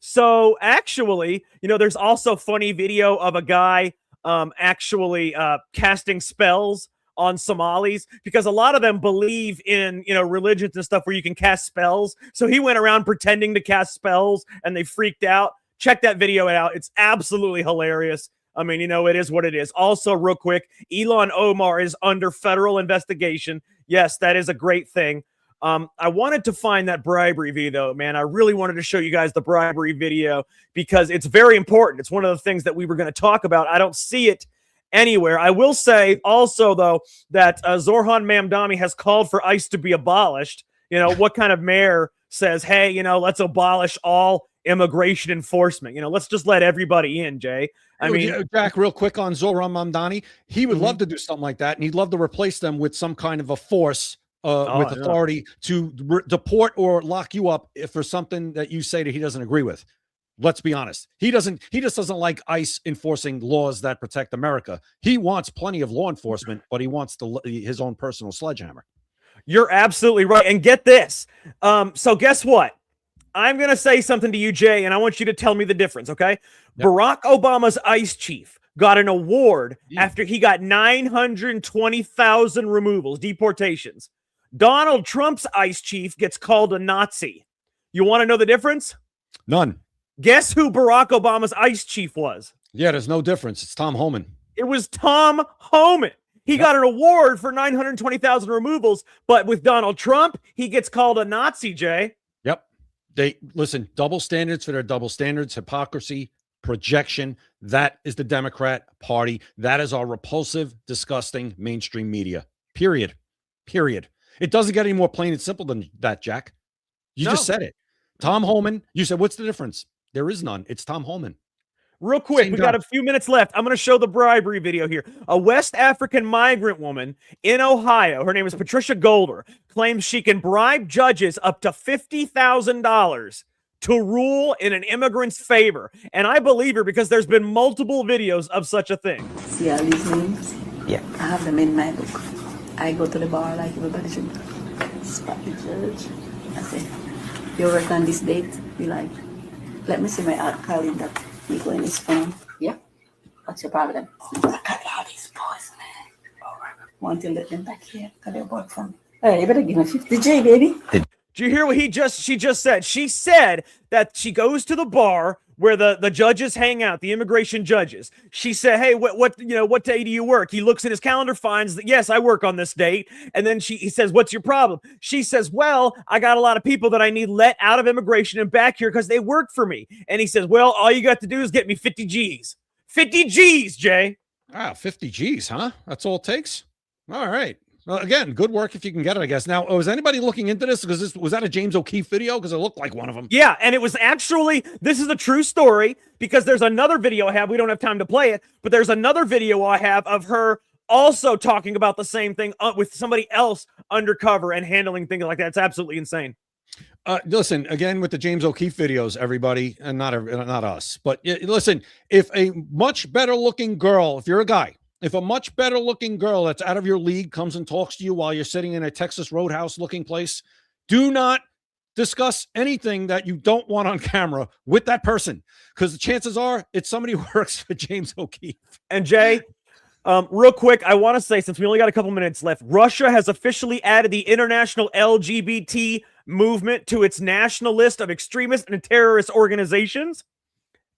So actually, there's also funny video of a guy actually casting spells on Somalis because a lot of them believe in, religions and stuff where you can cast spells. So he went around pretending to cast spells and they freaked out. Check that video out. It's absolutely hilarious. I mean, it is what it is. Also, real quick, Ilhan Omar is under federal investigation. Yes, that is a great thing. I wanted to find that bribery video, man. I really wanted to show you guys the bribery video because it's very important. It's one of the things that we were going to talk about. I don't see it anywhere. I will say also, though, that Zorhan Mamdani has called for ICE to be abolished. What kind of mayor says, hey, let's abolish all immigration enforcement? Let's just let everybody in, Jay. I mean, Jack, real quick on Zohran Mamdani, he would love to do something like that, and he'd love to replace them with some kind of a force with authority to deport or lock you up for something that you say that he doesn't agree with. Let's be honest. He just doesn't like ICE enforcing laws that protect America. He wants plenty of law enforcement, but he wants his own personal sledgehammer. You're absolutely right. And get this. So guess what? I'm going to say something to you, Jay, and I want you to tell me the difference, okay? Yep. Barack Obama's ICE chief got an award after he got 920,000 removals, deportations. Donald Trump's ICE chief gets called a Nazi. You want to know the difference? None. Guess who Barack Obama's ICE chief was? Yeah, there's no difference. It's Tom Homan. It was Tom Homan. He got an award for 920,000 removals, but with Donald Trump, he gets called a Nazi, Jay. Yep. Listen, double standards for their double standards, hypocrisy, projection. That is the Democrat Party. That is our repulsive, disgusting mainstream media. Period. It doesn't get any more plain and simple than that, Jack. You just said it. Tom Homan. You said, what's the difference? There is none. It's Tom Homan. real quick, Same we got time. a few minutes left. I'm going to show the bribery video here. A West African migrant woman in Ohio, her name is Patricia Golder, claims she can bribe judges up to $50,000 to rule in an immigrant's favor. And I believe her because there's been multiple videos of such a thing. See all these names? Yeah. I have them in my book. I go to the bar like everybody should. Spot the judge. I say, you work on this date? Be like, let me see my calendar. You go in his phone. Yeah. What's your problem? I got all these boys, man. All right. Want to let them back here? Because they work for me. Hey, you better give me 50J, baby. Did you hear what she just said? She said that she goes to the bar where the judges hang out, the immigration judges. She said, "Hey, what day do you work?" He looks at his calendar, finds that, yes, I work on this date. And then he says, "What's your problem?" She says, "Well, I got a lot of people that I need let out of immigration and back here because they work for me." And he says, "Well, all you got to do is get me 50 G's." 50 G's, Jay. 50 G's, huh? That's all it takes? All right. Well, again, good work if you can get it, I guess. Now, was anybody looking into this? Because was that a James O'Keefe video? Because it looked like one of them. Yeah, and it was actually, this is a true story because there's another video I have. We don't have time to play it, but there's another video I have of her also talking about the same thing with somebody else undercover and handling things like that. It's absolutely insane. Listen, again, with the James O'Keefe videos, everybody, and not us, but listen, if a much better looking girl, if you're a guy, if a much better looking girl that's out of your league comes and talks to you while you're sitting in a Texas Roadhouse looking place, do not discuss anything that you don't want on camera with that person, because the chances are it's somebody who works for James O'Keefe. And Jay, real quick, I want to say, since we only got a couple minutes left, Russia has officially added the international LGBT movement to its national list of extremist and terrorist organizations.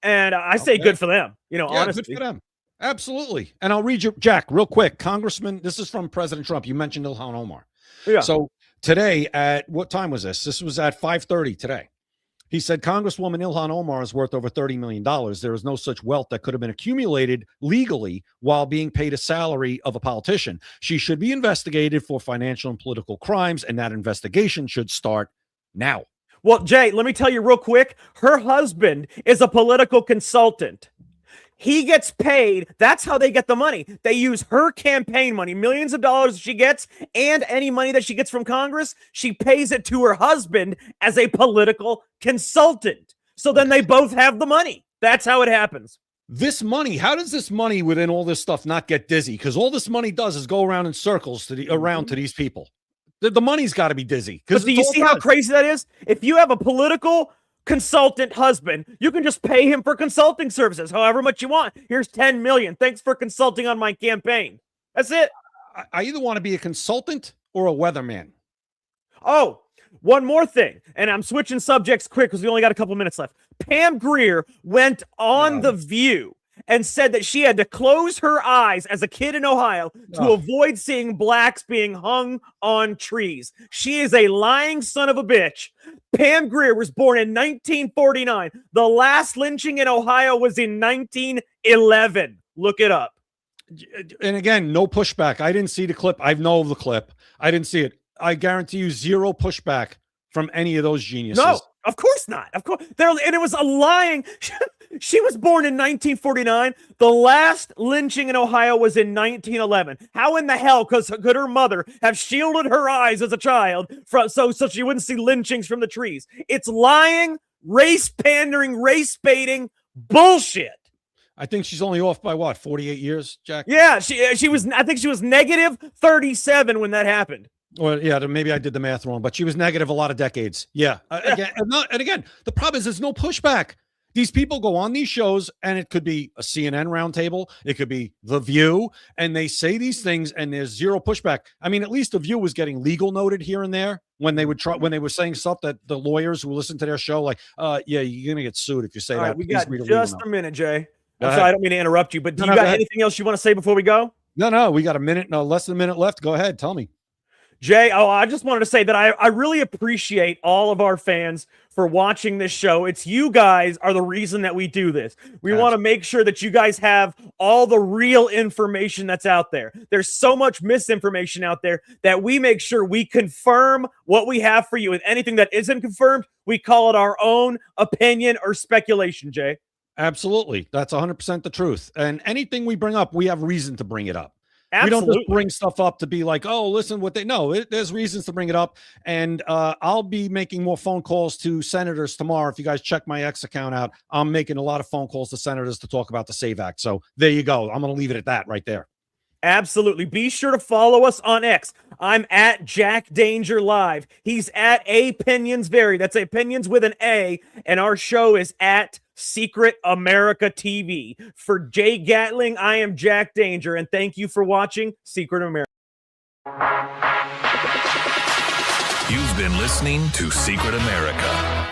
And I say good for them, honestly. Good for them. Absolutely. And I'll read you, Jack, real quick. Congressman, this is from President Trump. You mentioned Ilhan Omar. Yeah. So today at what time was this? This was at 5:30 today. He said, Congresswoman Ilhan Omar is worth over $30 million. There is no such wealth that could have been accumulated legally while being paid a salary of a politician. She should be investigated for financial and political crimes, and that investigation should start now. Well, Jay, let me tell you real quick. Her husband is a political consultant. He gets paid. That's how they get the money. They use her campaign money, millions of dollars she gets, and any money that she gets from Congress, she pays it to her husband as a political consultant. So then they both have the money. That's how it happens. This money, how does this money within all this stuff not get dizzy? Because all this money does is go around in circles to these people. The money's got to be dizzy. But do you see how crazy that is? If you have a political consultant husband, you can just pay him for consulting services however much you want. Here's 10 million. Thanks for consulting on my campaign. That's it. I either want to be a consultant or a weatherman. Oh, one more thing, and I'm switching subjects quick because we only got a couple minutes left. Pam Grier went on The View and said that she had to close her eyes as a kid in Ohio to avoid seeing blacks being hung on trees. She is a lying son of a bitch. Pam Grier was born in 1949. The last lynching in Ohio was in 1911. Look it up. And again, no pushback. I didn't see the clip. I know the clip. I didn't see it. I guarantee you zero pushback from any of those geniuses. No, of course not. Of course. And it was a lying. She was born in 1949. The last lynching in Ohio was in 1911. How in the hell could her mother have shielded her eyes as a child so she wouldn't see lynchings from the trees? It's lying, race pandering, race baiting bullshit. I think she's only off by what, 48 years, Jack? Yeah, she was. I think she was negative 37 when that happened. Well, yeah, maybe I did the math wrong, but she was negative a lot of decades. Yeah. Again, the problem is there's no pushback. These people go on these shows, and it could be a CNN roundtable, it could be The View, and they say these things, and there's zero pushback. I mean, at least The View was getting legal noted here and there when they were saying stuff that the lawyers who listen to their show, like, yeah, you're gonna get sued if you say that. Right, we got just a minute, Jay. I'm sorry, I don't mean to interrupt you, but do you got anything else you want to say before we go? No, we got a minute, less than a minute left. Go ahead, tell me. Jay, I just wanted to say that I really appreciate all of our fans for watching this show. It's you guys are the reason that we do this. We want to make sure that you guys have all the real information that's out there. There's so much misinformation out there that we make sure we confirm what we have for you. And anything that isn't confirmed, we call it our own opinion or speculation, Jay. Absolutely. That's 100% the truth. And anything we bring up, we have reason to bring it up. Absolutely. We don't just bring stuff up to be like, oh, listen what they know. There's reasons to bring it up. And I'll be making more phone calls to senators tomorrow. If you guys check my X account out, I'm making a lot of phone calls to senators to talk about the SAVE Act. So there you go. I'm going to leave it at that right there. Absolutely. Be sure to follow us on X. I'm at Jack Danger Live. He's at Opinions Vary. That's Opinions with an A. And our show is at Secret America TV. For Jay Gatling, I am Jack Danger. And thank you for watching Secret America. You've been listening to Secret America.